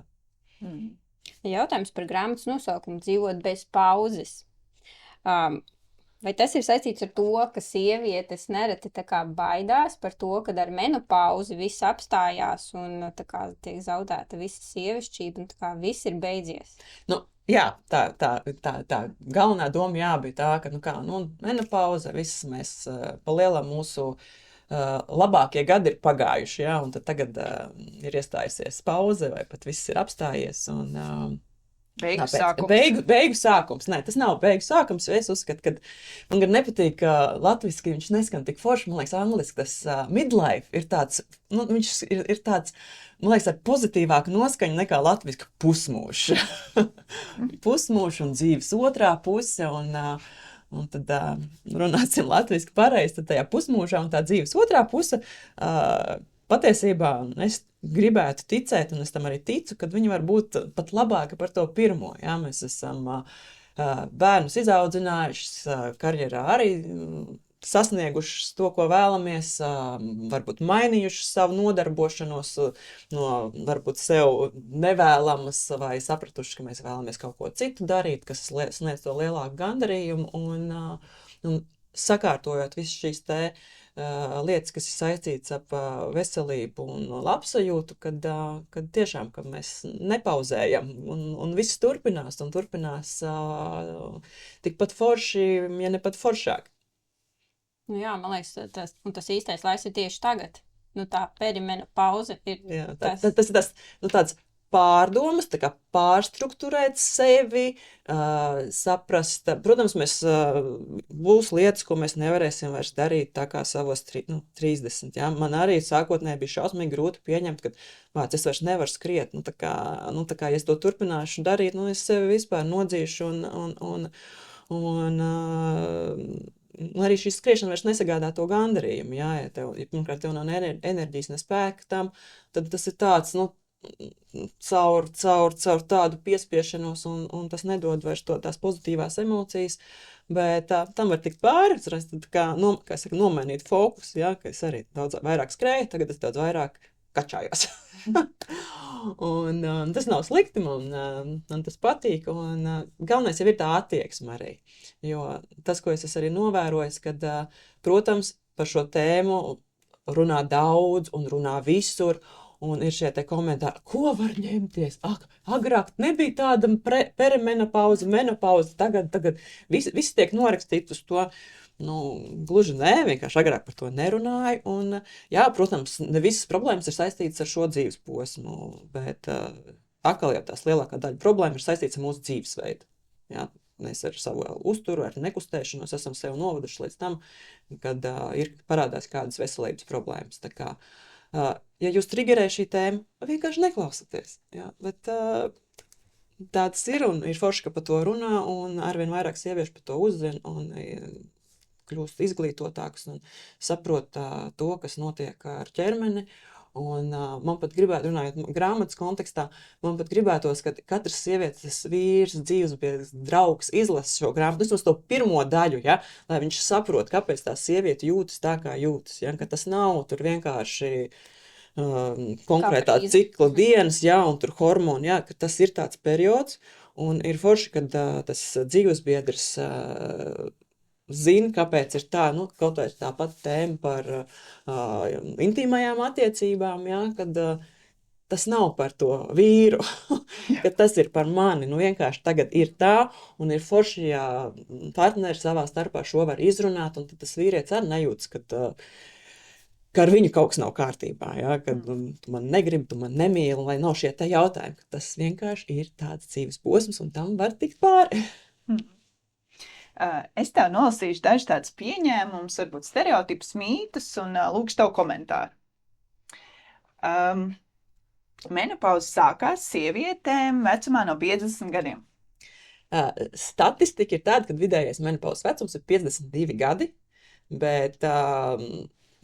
Speaker 3: Jautājums par grāmatas nosaukumu dzīvot bez pauzes. Vai tas ir saistīts ar to, ka sievietes nereti tā kā baidās par to, kad ar menopauzi viss apstājās un tā kā tiek zaudēta visa sievišķība un tā kā viss ir beidzies?
Speaker 2: Jā, tā galvenā doma bija tā, ka menopauze, viss mēs pa lielam mūsu labākie gadi ir pagājuši, ja, un tad tagad ir iestājusies pauze vai pat viss ir apstājies un
Speaker 1: Beigu sākums.
Speaker 2: Beigu sākums. Nē, tas nav beigu sākums, jo es uzskatu, ka man gan nepatīk, ka latviski viņš neskan tik forši, man liekas, angliski tas midlife ir tāds, viņš ir tāds, man liekas, ar pozitīvāku noskaņu nekā latviski pusmūžs. Pusmūžs un dzīves otrā puse, un tad runāsim latviski pareizi, tad tajā pusmūžā un tā dzīves otrā puse, patiesībā es gribētu ticēt, un es tam arī ticu, ka viņi var būt pat labāki par to pirmo. Ja? Mēs esam bērnus izaudzinājuši, karjerā arī sasnieguši to, ko vēlamies, varbūt mainījuši savu nodarbošanos no varbūt sev nevēlamas vai sapratuši, ka mēs vēlamies kaut ko citu darīt, kas sniedz to lielāku gandarījumu un sakārtojot visu šīs lietas, kas ir saistītas ap veselību un labsajūtu, kad tiešām, ka mēs nepauzējam un viss turpinās un turpinās tikpat forši, ja ne pat foršāk.
Speaker 3: Jā, man liekas, tas īstais laiks ir tieši tagad. Tā perimenopauze ir
Speaker 2: tas ir tāds pārdomas, tā kā pārstrukturēt sevi, saprast. Protams, būs lietas, ko mēs nevarēsim vairs darīt tā kā savos 30. Ja? Man arī sākotnēji bija šausmīgi grūti pieņemt, ka es vairs nevaru skriet. Tā kā, ja es to turpināšu darīt, es sevi vispār nodzīšu un arī šī skriešana vairs nesagādā to gandarījumu, jā, pirmkārt tev nav enerģijas, ne spēka tam, tad tas ir tāds, caur tādu piespiešanos, un tas nedod vairs tās pozitīvās emocijas, bet tam var tikt pāri, nomainīt fokus, jā, ka es arī daudz vairāk skrēju, tagad es daudz vairāk kačājos. Un tas nav slikti, man tas patīk, un galvenais jau ir tā attieksme arī, jo tas, ko es arī novērojis, kad, protams, par šo tēmu runā daudz un runā visur, un ir šie te komentāri, ko var ņemties? Agrāk nebija tāda perimenopauze, menopauze, tagad visi tiek norakstīti uz to. Gluži nē, vienkārši agrāk par to nerunāju, un jā, protams, ne visas problēmas ir saistītas ar šo dzīves posmu, bet atkal jau tās lielākā daļa problēma ir saistītas ar mūsu dzīvesveidu. Jā, mēs ar savu uzturu, ar nekustēšanos esam sev novaduši līdz tam, kad parādās kādas veselības problēmas. Tā kā, ja jūs triggerē šī tēma, vienkārši neklausieties, jā, bet tāds ir, un ir forši, ka par to runā, un arvien vairāk sieviešu par to uzzina, un kļūst izglītotāks un saprot to, kas notiek ar ķermeni. Un man pat gribētu, runājot grāmatas kontekstā, man pat gribētos, ka katrs sievietes vīrs, dzīvesbiedrs, draugs izlasa šo grāmatu, vismaz to pirmo daļu, ja, lai viņš saprot, kāpēc tā sieviete jūtas tā, kā jūtas. Ja, ka tas nav tur vienkārši konkrētā cikla dienas, ja, un tur hormoni, ja, ka tas ir tāds periods, un ir forši, kad tas dzīvesbiedrs zina, kāpēc ir tā, kaut vai tāpat tēma par intīmajām attiecībām, ja, kad tas nav par to vīru, ka tas ir par mani, vienkārši tagad ir tā, un ir forši, ja partneri savā starpā šo var izrunāt, un tad tas vīrietis arī nejūtas, ka ar viņu kaut kas nav kārtībā, ja, kad tu man negribi, tu man nemīli, lai nav šie te jautājumi, ka tas vienkārši ir tāds dzīves posms, un tam var tikt pāri.
Speaker 1: Es tev nolasīšu dažus tādus pieņēmumus, varbūt stereotipus, mītus, un lūkšu tev komentāru. Menopauze sākās sievietēm vecumā no 50 gadiem.
Speaker 2: Statistika ir tāda, ka vidējais menopauzes vecums ir 52 gadi, bet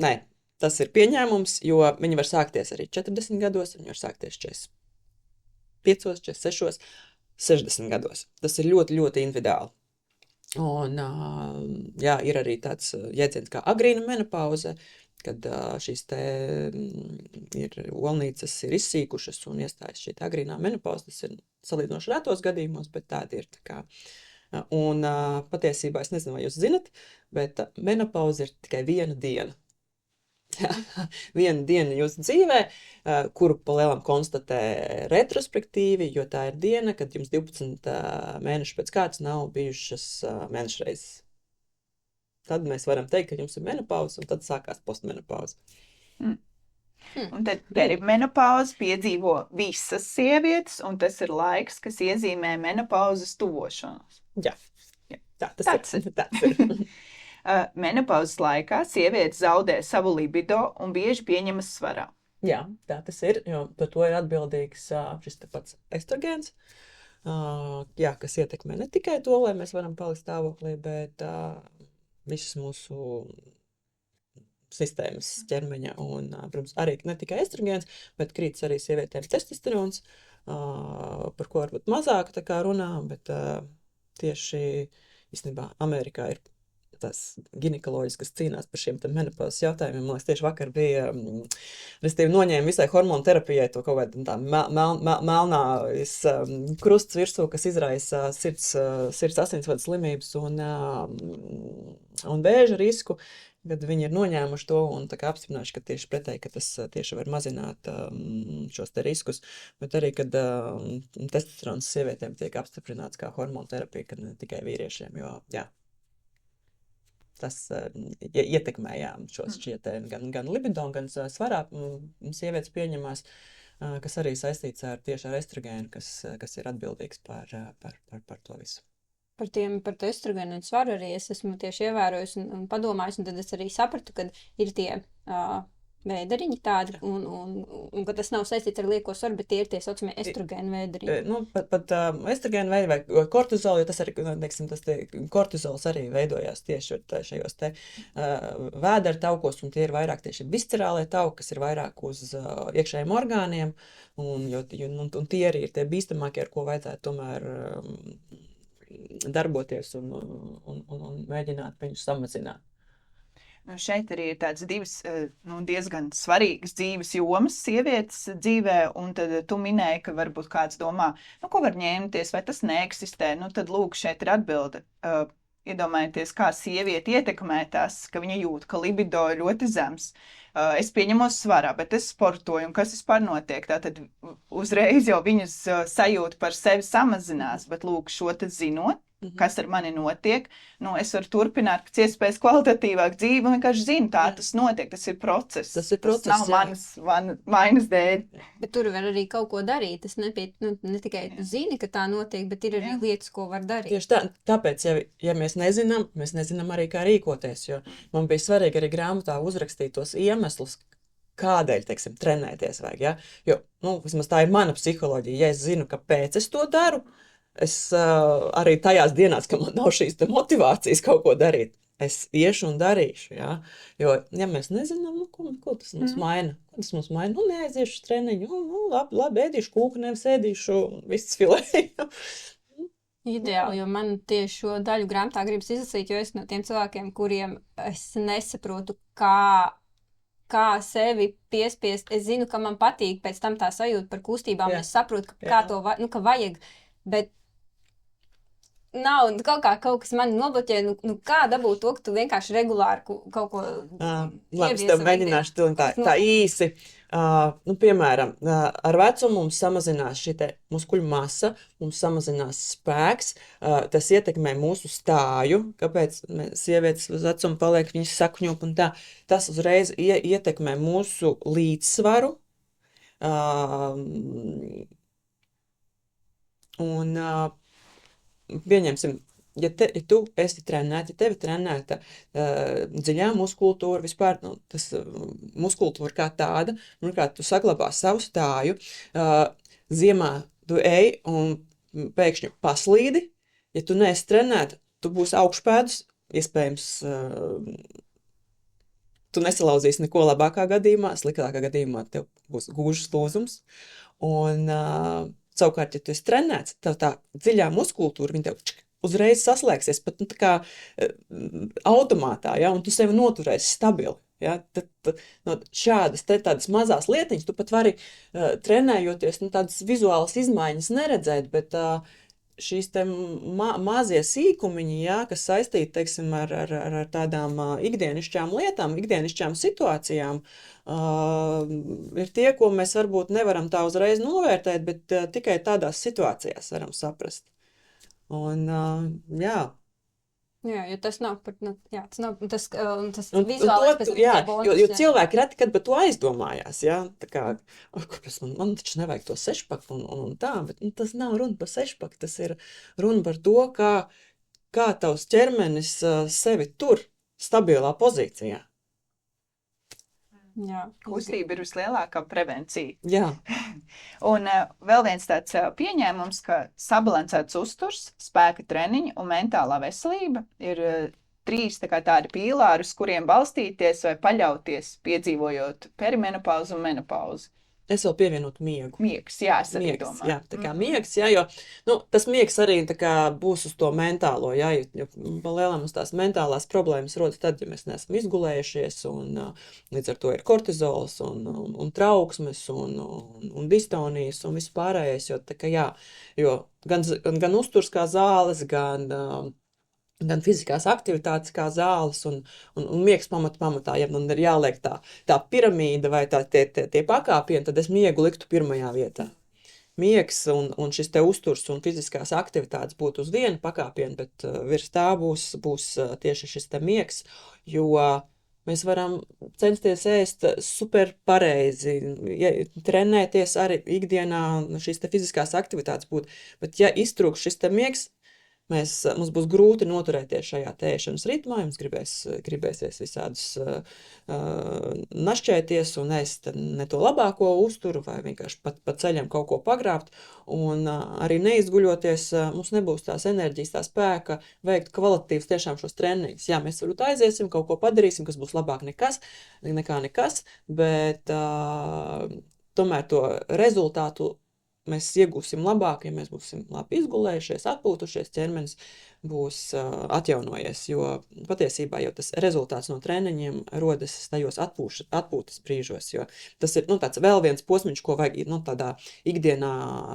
Speaker 2: nē, tas ir pieņēmums, jo viņi var sākties arī 40 gados, viņi var sākties 45, 46, 60 gados. Tas ir ļoti, ļoti individuāli. Un, jā, ir arī tāds jēdziens kā agrīna menopauze, kad šīs te olnīcas ir izsīkušas un iestājas šī agrīnā menopauze. Tas ir salīdzinoši retos gadījumos, bet tādi ir. Tā kā. Un patiesībā, es nezinu, vai jūs zinat, bet menopauze ir tikai viena diena. Viena diena jūsu dzīvē, kuru pa lielam konstatē retrospektīvi, jo tā ir diena, kad jums 12 mēnešu pēc kārtas nav bijušas mēnešreizes. Tad mēs varam teikt, ka jums ir menopauze, un tad sākās postmenopauze.
Speaker 1: Un tad perimenopauze piedzīvo visas sievietes, un tas ir laiks, kas iezīmē menopauzes tuvošanos.
Speaker 2: Jā. Tas ir.
Speaker 1: Menopauzes laikā sievietes zaudē savu libido un bieži pieņemas svarā.
Speaker 2: Jā, tā tas ir, jo par to ir atbildīgs šis pats estrogēns, kas ietekmē ne tikai to, lai mēs varam palikt stāvoklī, bet visas mūsu sistēmas ķermeņa un, protams, arī ne tikai estrogēns, bet krītas arī sievietēm testosterons, par ko varbūt mazāk tā kā runā, bet tieši īstenībā Amerikā ir tās ginekoloģis, kas cīnās par šiem menopauzes jautājumiem. Man liekas, tieši vakar bija, restīvi noņēma visai hormonu terapijai to kaut kādu tā melnā krusts virsū, kas izraisa sirds asinsvadu slimības un vēža risku, kad viņi ir noņēmuši to un tā kā apstiprinājuši, ka tieši pretēji, ka tas tieši var mazināt šos te riskus, bet arī, kad testosterons sievietēm tiek apstiprināts kā hormonu terapija, kad ne tikai vīriešiem, jo, jā, tas ietekmējām šos gan libido, gan svarā sievietes pieņemās, kas arī saistīts tieši ar estrogēnu, kas ir atbildīgs par to visu.
Speaker 3: Par to estrogēnu un svaru arī es esmu tieši ievērojis un padomājis, un tad es arī sapratu, ka ir tie vēderiņi tādi, un ka tas nav saistīts ar lieko svaru, bet tie ir tie saucamie estrogēnu vēderiņi.
Speaker 2: Nu, pat estrogēnu veidi vai kortizolu, jo tas arī, teiksim, kortizols arī veidojās tieši šajos te vēdera taukos, un tie ir vairāk tieši viscerālie tauki, kas ir vairāk uz iekšējiem orgāniem, un tie arī ir tie bīstamākie, ar ko vajadzētu tomēr darboties un mēģināt viņus samazināt.
Speaker 1: Šeit arī ir tādas divas diezgan svarīgas dzīves jomas sievietes dzīvē, un tad tu minēji, ka varbūt kāds domā, ko var ņemties, vai tas neeksistē, tad lūk, šeit ir atbilde. Iedomājieties, kā sievieti ietekmē tas, ka viņa jūt, ka libido ir ļoti zems. Es pieņemos svarā, bet es sportoju, un kas vispār notiek? Tātad uzreiz jau viņas sajūta par sevi samazinās, bet lūk, šo te zinot, kas ar mani notiek, es varu turpināt pēc iespējas kvalitatīvāk dzīvi, un vienkārši zinu, tā tas notiek, tas ir process.
Speaker 2: Tas ir process,
Speaker 1: tas nav manas dēļ.
Speaker 3: Bet tur var arī kaut ko darīt, tas ne tikai zini, ka tā notiek, bet ir arī lietas, ko var darīt.
Speaker 2: Tieši tāpēc, ja mēs nezinām arī, kā rīkoties, jo man bija svarīgi arī grāmatā uzrakstīt tos iemeslus, kādēļ, teiksim, trenēties vajag, ja? Jo, vismaz tā ir mana psiholoģija, ja es zinu, kāpēc es to daru, es arī tajās dienās, ka man nav šīs motivācijas kaut ko darīt, es iešu un darīšu, ja? Jo, ja mēs nezinām, ko tas mums maina, neaiziešu uz treniņu, labi, ēdīšu kūku, nevis ēdīšu vistas filēju.
Speaker 3: Ideāli, jo man tieši šo daļu grāmatā gribas izlasīt, jo es no tiem cilvēkiem, kuriem es nesaprotu, kā sevi piespiest, es zinu, ka man patīk pēc tam tā sajūta par kustībām, es saprotu, kā to ka vajag, bet nav, kaut kas mani nobloķē, kā dabūt to, ka tu vienkārši regulāri kaut ko
Speaker 2: labi, es tev mēģināšu tā īsi. Piemēram, ar vecumu mums samazinās šī muskuļu masa, mums samazinās spēks, tas ietekmē mūsu stāju, kāpēc sievietes uz vecumu paliek, viņas sakņop un tā. Tas uzreiz ietekmē mūsu līdzsvaru. Pieņemsim, ja tu esi trenēta, ja tevi trenēta dziļā muskultūra, vispār tas muskultūra kā tāda, un kā tu saglabā savu stāju, ziemā tu ej un pēkšņi paslīdi, ja tu neesi trenēta, tu būsi augšpēdus, iespējams, tu nesalauzīsi neko labākā gadījumā, sliktākā gadījumā tev būs gūžas lūzums, un savukārt, ja tu esi trenēts, tev tā dziļā muskultūra, viņa tev uzreiz saslēgsies, pat tā kā automātā, ja, un tu sevi noturēsi stabili. Ja, tad šādas tādas mazās lietiņas, tu pat vari trenējoties, tādas vizuālas izmaiņas neredzēt, bet šīs te mazie sīkumiņi, ja, kas saistīti, teiksim, ar tādām ikdienišķām lietām, ikdienišķām situācijām, ir tie, ko mēs varbūt nevaram tā uzreiz novērtēt, bet tikai tādās situācijās varam saprast. Un, jā.
Speaker 3: Jā, jo tas nav par, tas nav, tas vizuālais pēc bonus.
Speaker 2: Jo cilvēki reti, kad par to aizdomājās, jā, tā kā, kāpēc man taču nevajag to sešpaku un tā, bet tas nav runa par sešpaku, tas ir runa par to, kā tavs ķermenis sevi tur stabilā pozīcijā.
Speaker 3: Jā.
Speaker 1: Kustība ir vislielākā prevencija.
Speaker 2: Jā.
Speaker 1: Un vēl viens tāds pieņēmums, ka sabalansēts uzturs, spēka treniņi un mentālā veselība ir trīs tādi pīlāri, uz kuriem balstīties vai paļauties, piedzīvojot perimenopauzi un menopauzi.
Speaker 2: Es vēl pievienotu miegu.
Speaker 1: Miegs, jā, es arī domāju.
Speaker 2: Jā, tā kā miegs, jā, jo tas miegs arī tā kā būs uz to mentālo, jā, jo lielām uz tās mentālās problēmas rodas tad, ja mēs neesam izgulējušies, un līdz ar to ir kortizols, un trauksmes, un distonijas, un viss pārējais, jo tā kā jā, jo gan uzturs kā zāles, gan fiziskās aktivitātes kā zāles un miegs pamatā, ja man ir jāliek tā piramīda vai tie pakāpieni, tad es miegu liktu pirmajā vietā. Miegs un šis te uzturs un fiziskās aktivitātes būtu uz vienu pakāpienu, bet virs tā būs tieši šis te miegs, jo mēs varam censties ēst super pareizi, trenēties arī ikdienā, šīs te fiziskās aktivitātes būt, bet ja iztrūks šis te miegs, mums būs grūti noturēties šajā tēšanas ritmā, jums gribēsies visādus našķēties un ēst ne to labāko uzturu vai vienkārši pa ceļam kaut ko pagrābt, un arī neizguļoties, mums nebūs tās enerģijas, tā spēka veikt kvalitatīvus tiešām šos treniņus. Jā, mēs varbūt aiziesim, kaut ko padarīsim, kas būs labāk nekā nekas, bet tomēr to rezultātu mēs iegūsim labāk, ja mēs būsim labi izgulējušies, atpūtušies, ķermenis būs atjaunojies, jo patiesībā jau tas rezultāts no treniņiem rodas tajos atpūtas brīžos, jo tas ir tāds vēl viens posmiņš, ko vajag tādā ikdienā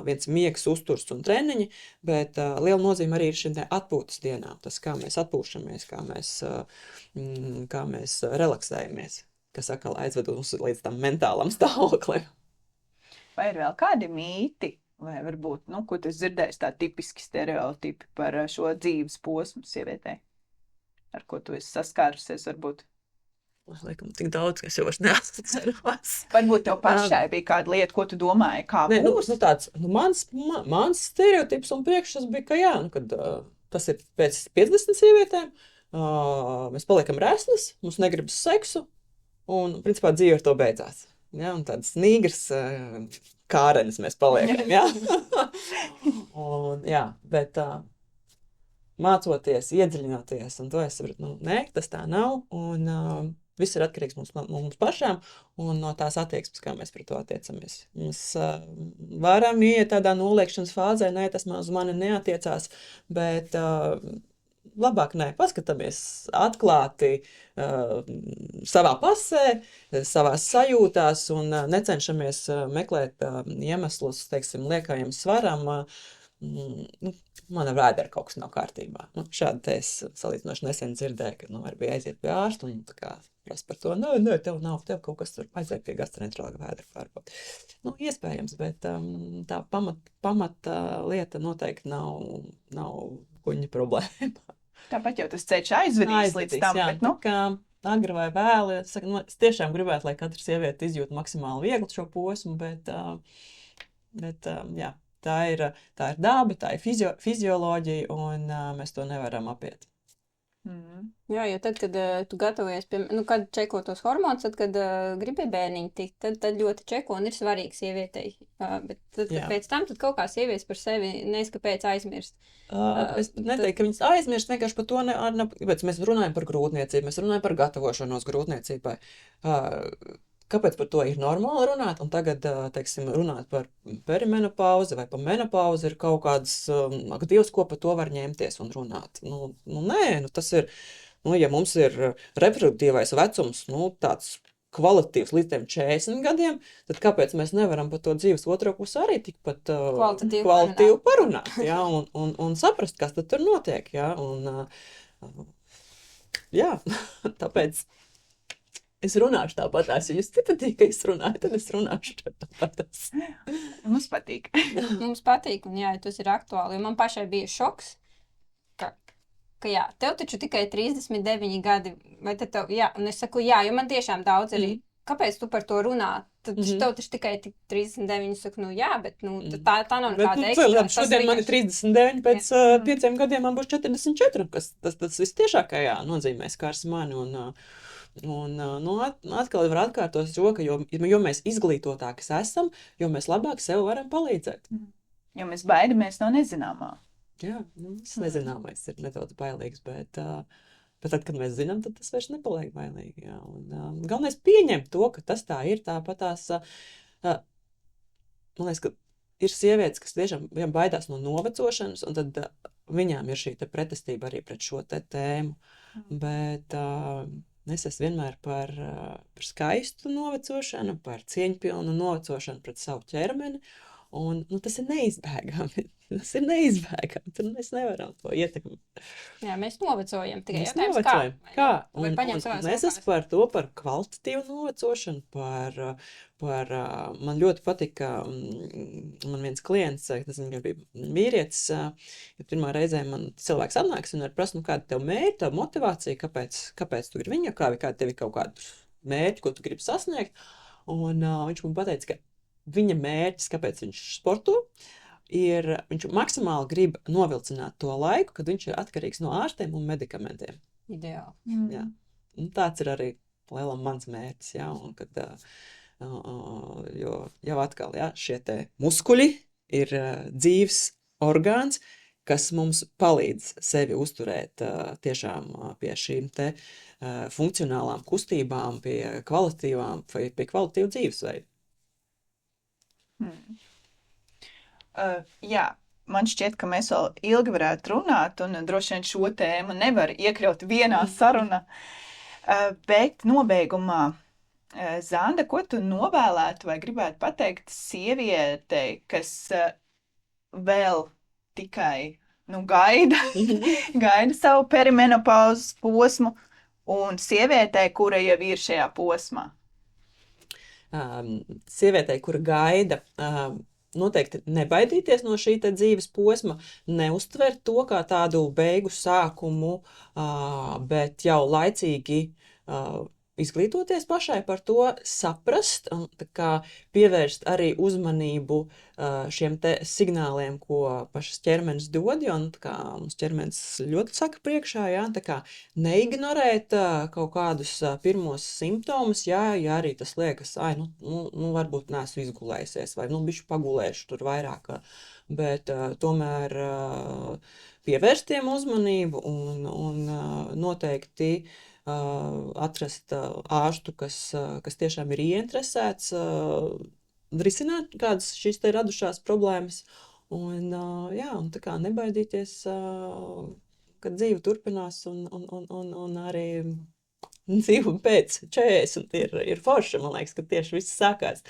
Speaker 2: viens miegs, uzturs un treniņi, bet liela nozīme arī ir šim atpūtas dienām, tas, kā mēs atpūšamies, kā mēs relaksējamies, kas atkal aizved uz līdz tam mentālam stāvoklim.
Speaker 1: Vai ir vēl kādi mīti, vai varbūt, ko tu dzirdēsi tā tipiski stereotipi par šo dzīves posmu sievietei, ar ko tu esi saskārusies varbūt?
Speaker 2: Laikam, tik daudz, ka es jau neatceros.
Speaker 1: Varbūt tev pašai bija kāda lieta, ko tu domāji, kā būs?
Speaker 2: Mans stereotips un priekšstats bija, ka jā, kad tas ir pēc 50 sievietēm, mēs paliekam resnas, mums negribas seksu, un, principā, dzīve ar to beidzās. Ja, un tādas nīgras kārenes mēs paliekam, ja? Un, jā, bet mācoties, iedziļinoties, un to es saprotu, nē, tas tā nav, un viss ir atkarīgs mums pašām, un no tās attieksmes, kā mēs pret to attiecamies. Mēs varam iet tādā noliekšanas fāzē, nē, tas uz mani neatiecās, bet labāk paskatāmies atklāti savā pasē, savās sajūtās un necenšamies meklēt iemeslus, teiksim, liekajam svaram. Mana vēdera kaut kas nav kārtībā. Šādi te es salīdzinoši nesen dzirdēju, ka varbūt aiziet pie ārsta un prasa par to, nē, tev kaut kas tur aiziet pie gastroenterologa vēdera pārbaud. Iespējams, bet tā pamata lieta noteikti nav kuņa problēma.
Speaker 1: Tāpat jau tas ceļš aizvedīs līdz tam,
Speaker 2: jā,
Speaker 1: bet,
Speaker 2: kā agri vai vēli, es tiešām gribētu, lai katra sieviete izjūtu maksimāli viegli šo posmu, bet jā, tā ir daba, tā ir fizioloģija, un mēs to nevaram apiet.
Speaker 3: Jā, jo tad, kad tu gatavojies, kad čeko tos hormonus, tad, kad gribi bērniņu tikt, tad ļoti čeko un ir svarīgi sievietei. Bet tad, pēc tam kaut kā sievietes par sevi kāpēc aizmirst.
Speaker 2: Es neteiktu, ka viņas aizmirst, vienkārši par to kāpēc mēs runājam par grūtniecību, mēs runājam par gatavošanos grūtniecībai. Kāpēc par to ir normāli runāt, un tagad, teiksim, runāt par perimenopauzi vai par menopauzi ir kaut kāds, ak, Dievs, ko par to var ņemties un runāt. Nē, tas ir, ja mums ir reproduktīvais vecums, tāds kvalitatīvs līdz tiem 40 gadiem, tad kāpēc mēs nevaram par to dzīves otro pusi arī tikpat kvalitatīvi parunāt, jā, un saprast, kas tad tur notiek, jā, un jā, tāpēc es runāšu tāpatās, ja jūs nepatīk, ka es runāju, tad es runāšu tāpatās.
Speaker 1: Mums patīk.
Speaker 3: Mums patīk, un jā, tas ir aktuāli, jo man pašai bija šoks, ka jā, tev taču tikai 39 gadi, vai tad tev, jā, un es saku, jā, jo man tiešām daudz arī, kāpēc tu par to runā? Tad tev taču tikai 39, saku, jā, bet, tā nav nekāda ekstra.
Speaker 2: Šodien man ir 39, pēc 5 gadiem man būs 44, kas tas vistiešākajā nozīmēs kārs mani, un atkal var atkārtot šo, ka jo mēs izglītotākas esam, jo mēs labāk sev varam palīdzēt.
Speaker 1: Jo mēs baidamies no nezināmā.
Speaker 2: Jā, tas nezināmais ir nedaudz bailīgs, bet tad, kad mēs zinām, tad tas vairs nepaliek bailīgi. Jā. Un galvenais pieņemt to, ka tas tā ir, tāpatās, man liekas, ka ir sievietes, kas tiešām baidās no novecošanas, un tad viņām ir šī pretestība arī pret šo tēmu. Bet es esmu vienmēr par skaistu novecošanu, par cieņpilnu novecošanu pret savu ķermeni, un tas ir neizbēgami. Tas ir neizbēgami, tad mēs nevaram to ietekmēt.
Speaker 3: Jā, mēs novecojam, tikai
Speaker 2: mēs novecojam. Kā? Un es esmu par to, par kvalitatīvu novecošanu, man ļoti patika, man viens klients, tas bija vīrietis, ja pirmā reizē man cilvēks atnāks un prasa, kāda tev mērķi, tev motivācija, kāpēc tu gribi viņu, kāda tev ir kaut kādu mērķi, ko tu gribi sasniegt, un viņš man pateica, ka viņa mērķis, kāpēc viņš sporto, viņš maksimāli grib novilcināt to laiku, kad viņš ir atkarīgs no ārstiem un medikamentiem.
Speaker 3: Ideāli.
Speaker 2: Jā. Un tāds ir arī lielam mans mērķis, jā, un kad, jo jau atkal, jā, šie te muskuļi ir dzīves orgāns, kas mums palīdz sevi uzturēt tiešām pie šīm te funkcionālām kustībām, pie kvalitīvu dzīvesveidu.
Speaker 1: Jā, man šķiet, ka mēs vēl ilgi varētu runāt, un droši vien šo tēmu nevar iekļaut vienā sarunā. Bet nobeigumā, Zanda, ko tu novēlētu vai gribētu pateikt sievietei, kas vēl tikai gaida savu perimenopauzes posmu, un sievietei, kura jau ir šajā posmā?
Speaker 2: Sievietei, kura gaida, noteikti nebaidīties no šī te dzīves posma, neuztvert to kā tādu beigu sākumu, bet jau laicīgi izglītoties pašai par to, saprast un tā kā pievērst arī uzmanību šiem te signāliem, ko pašas ķermenis dod, jo tā kā mums ķermenis ļoti saka priekšā, jā, tā kā neignorēt kaut kādus pirmos simptomus, jā, ja arī tas liekas, varbūt neesmu izgulējusies, vai bišķi pagulēšu tur vairāk, bet tomēr pievērst tiem uzmanību un noteikti atrast ārstu, kas tiešām ir ieinteresēts risināt kādas šīs te radušās problēmas un tā kā nebaidīties, kad dzīve turpinās un arī dzīve pēc 40 ir forša, man liekas, ka tieši viss sākās.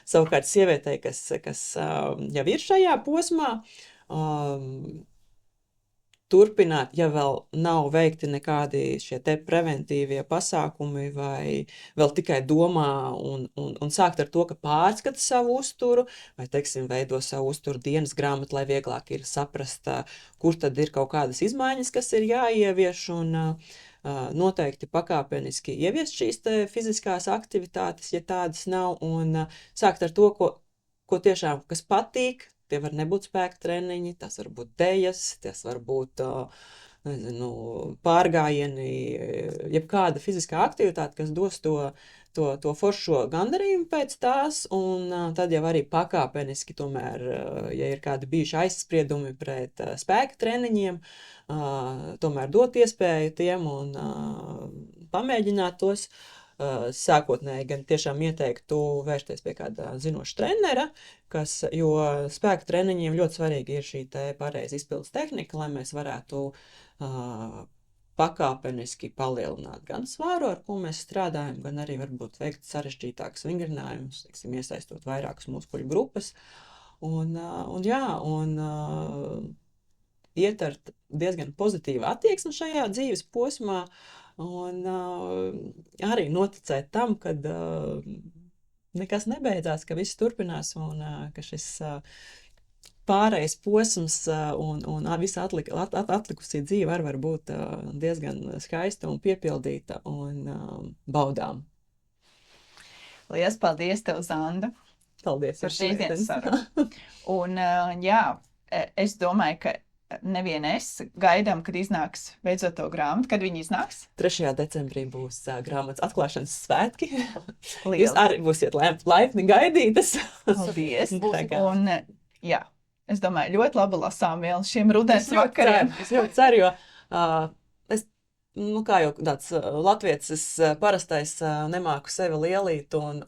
Speaker 2: Savukārt sievietei, kas jau ir šajā posmā, turpināt, ja vēl nav veikti nekādi šie te preventīvie pasākumi vai vēl tikai domā un sākt ar to, ka pārskata savu uzturu vai, teiksim, veido savu uzturu dienas grāmatu, lai vieglāk ir saprast, kur tad ir kaut kādas izmaiņas, kas ir jāievieš un noteikti pakāpeniski ieviest šīs te fiziskās aktivitātes, ja tādas nav, un sākt ar to, ko tiešām, kas patīk. Tie var nebūt spēka treniņi, tas var būt dejas, tas var būt pārgājieni, jebkāda fiziskā aktivitāte, kas dos to foršo gandarījumu pēc tās, un tad jau arī pakāpeniski tomēr, ja ir kādi bijuši aizspriedumi pret spēka treniņiem, tomēr dot iespēju tiem un pamēģināt tos. Sākotnēji gan tiešām ieteiktu vērsties pie kāda zinoša trenera, jo spēka treniņiem ļoti svarīgi ir šī te pareiza izpildes tehnika, lai mēs varētu pakāpeniski palielināt gan svāru, ar ko mēs strādājam, gan arī varbūt veikt sarežģītākus vingrinājumus, iesaistot vairākas muskuļu grupas. Un iet ar diezgan pozitīvu attieksmi šajā dzīves posmā, un arī noticēt tam, kad nekas nebeidzās, ka viss turpinās un ka šis pārējais posms un visa atlikusī dzīve var būt diezgan skaista un piepildīta un baudām.
Speaker 1: Lielas paldies tev, Zanda!
Speaker 2: Paldies!
Speaker 1: Par šīs dienas sarunu. Un es domāju, ka nevien es gaidām, kad iznāks beidzot to grāmatu. Kad viņi iznāks?
Speaker 2: 3. decembrī būs grāmatas atklāšanas svētki. Jūs arī būsiet laipni gaidītas.
Speaker 1: Paldies! Un es domāju, ļoti labi lasām vēl šiem rudens vakariem.
Speaker 2: Es ļoti ceru, jo kā jau tāds latviecis, es parastais nemāku sevi lielīt un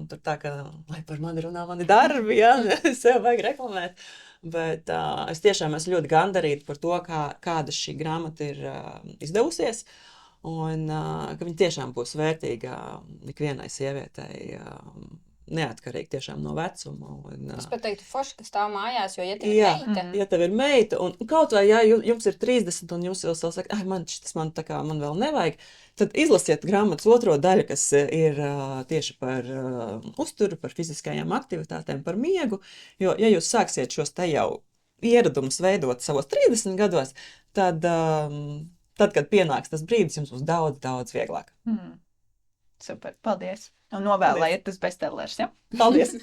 Speaker 2: tur tā, ka, lai par mani runā mani darbi, ja, sev vajag reklamēt. Bet es tiešām esmu ļoti gandarīta par to, kāda šī grāmata ir izdevusies, un ka viņa tiešām būs vērtīga ikvienai sievietei, neatkarīgi tiešām no vecuma.
Speaker 3: Es pat teiktu forši, ka stāv mājās, jo ja tev ir meita.
Speaker 2: Ja tev ir meita, un kaut vai, ja jums ir 30, un jūs jau saka, man vēl nevajag, tad izlasiet grāmatas otro daļu, kas ir tieši par uzturu, par fiziskajām aktivitātēm, par miegu, jo, ja jūs sāksiet šos te jau ieradumus veidot savos 30 gados, tad, kad pienāks tas brīdis, jums būs daudz, daudz vieglāk.
Speaker 1: Super, paldies! Un novēlējiet tas bestsellers, ja?
Speaker 2: Paldies!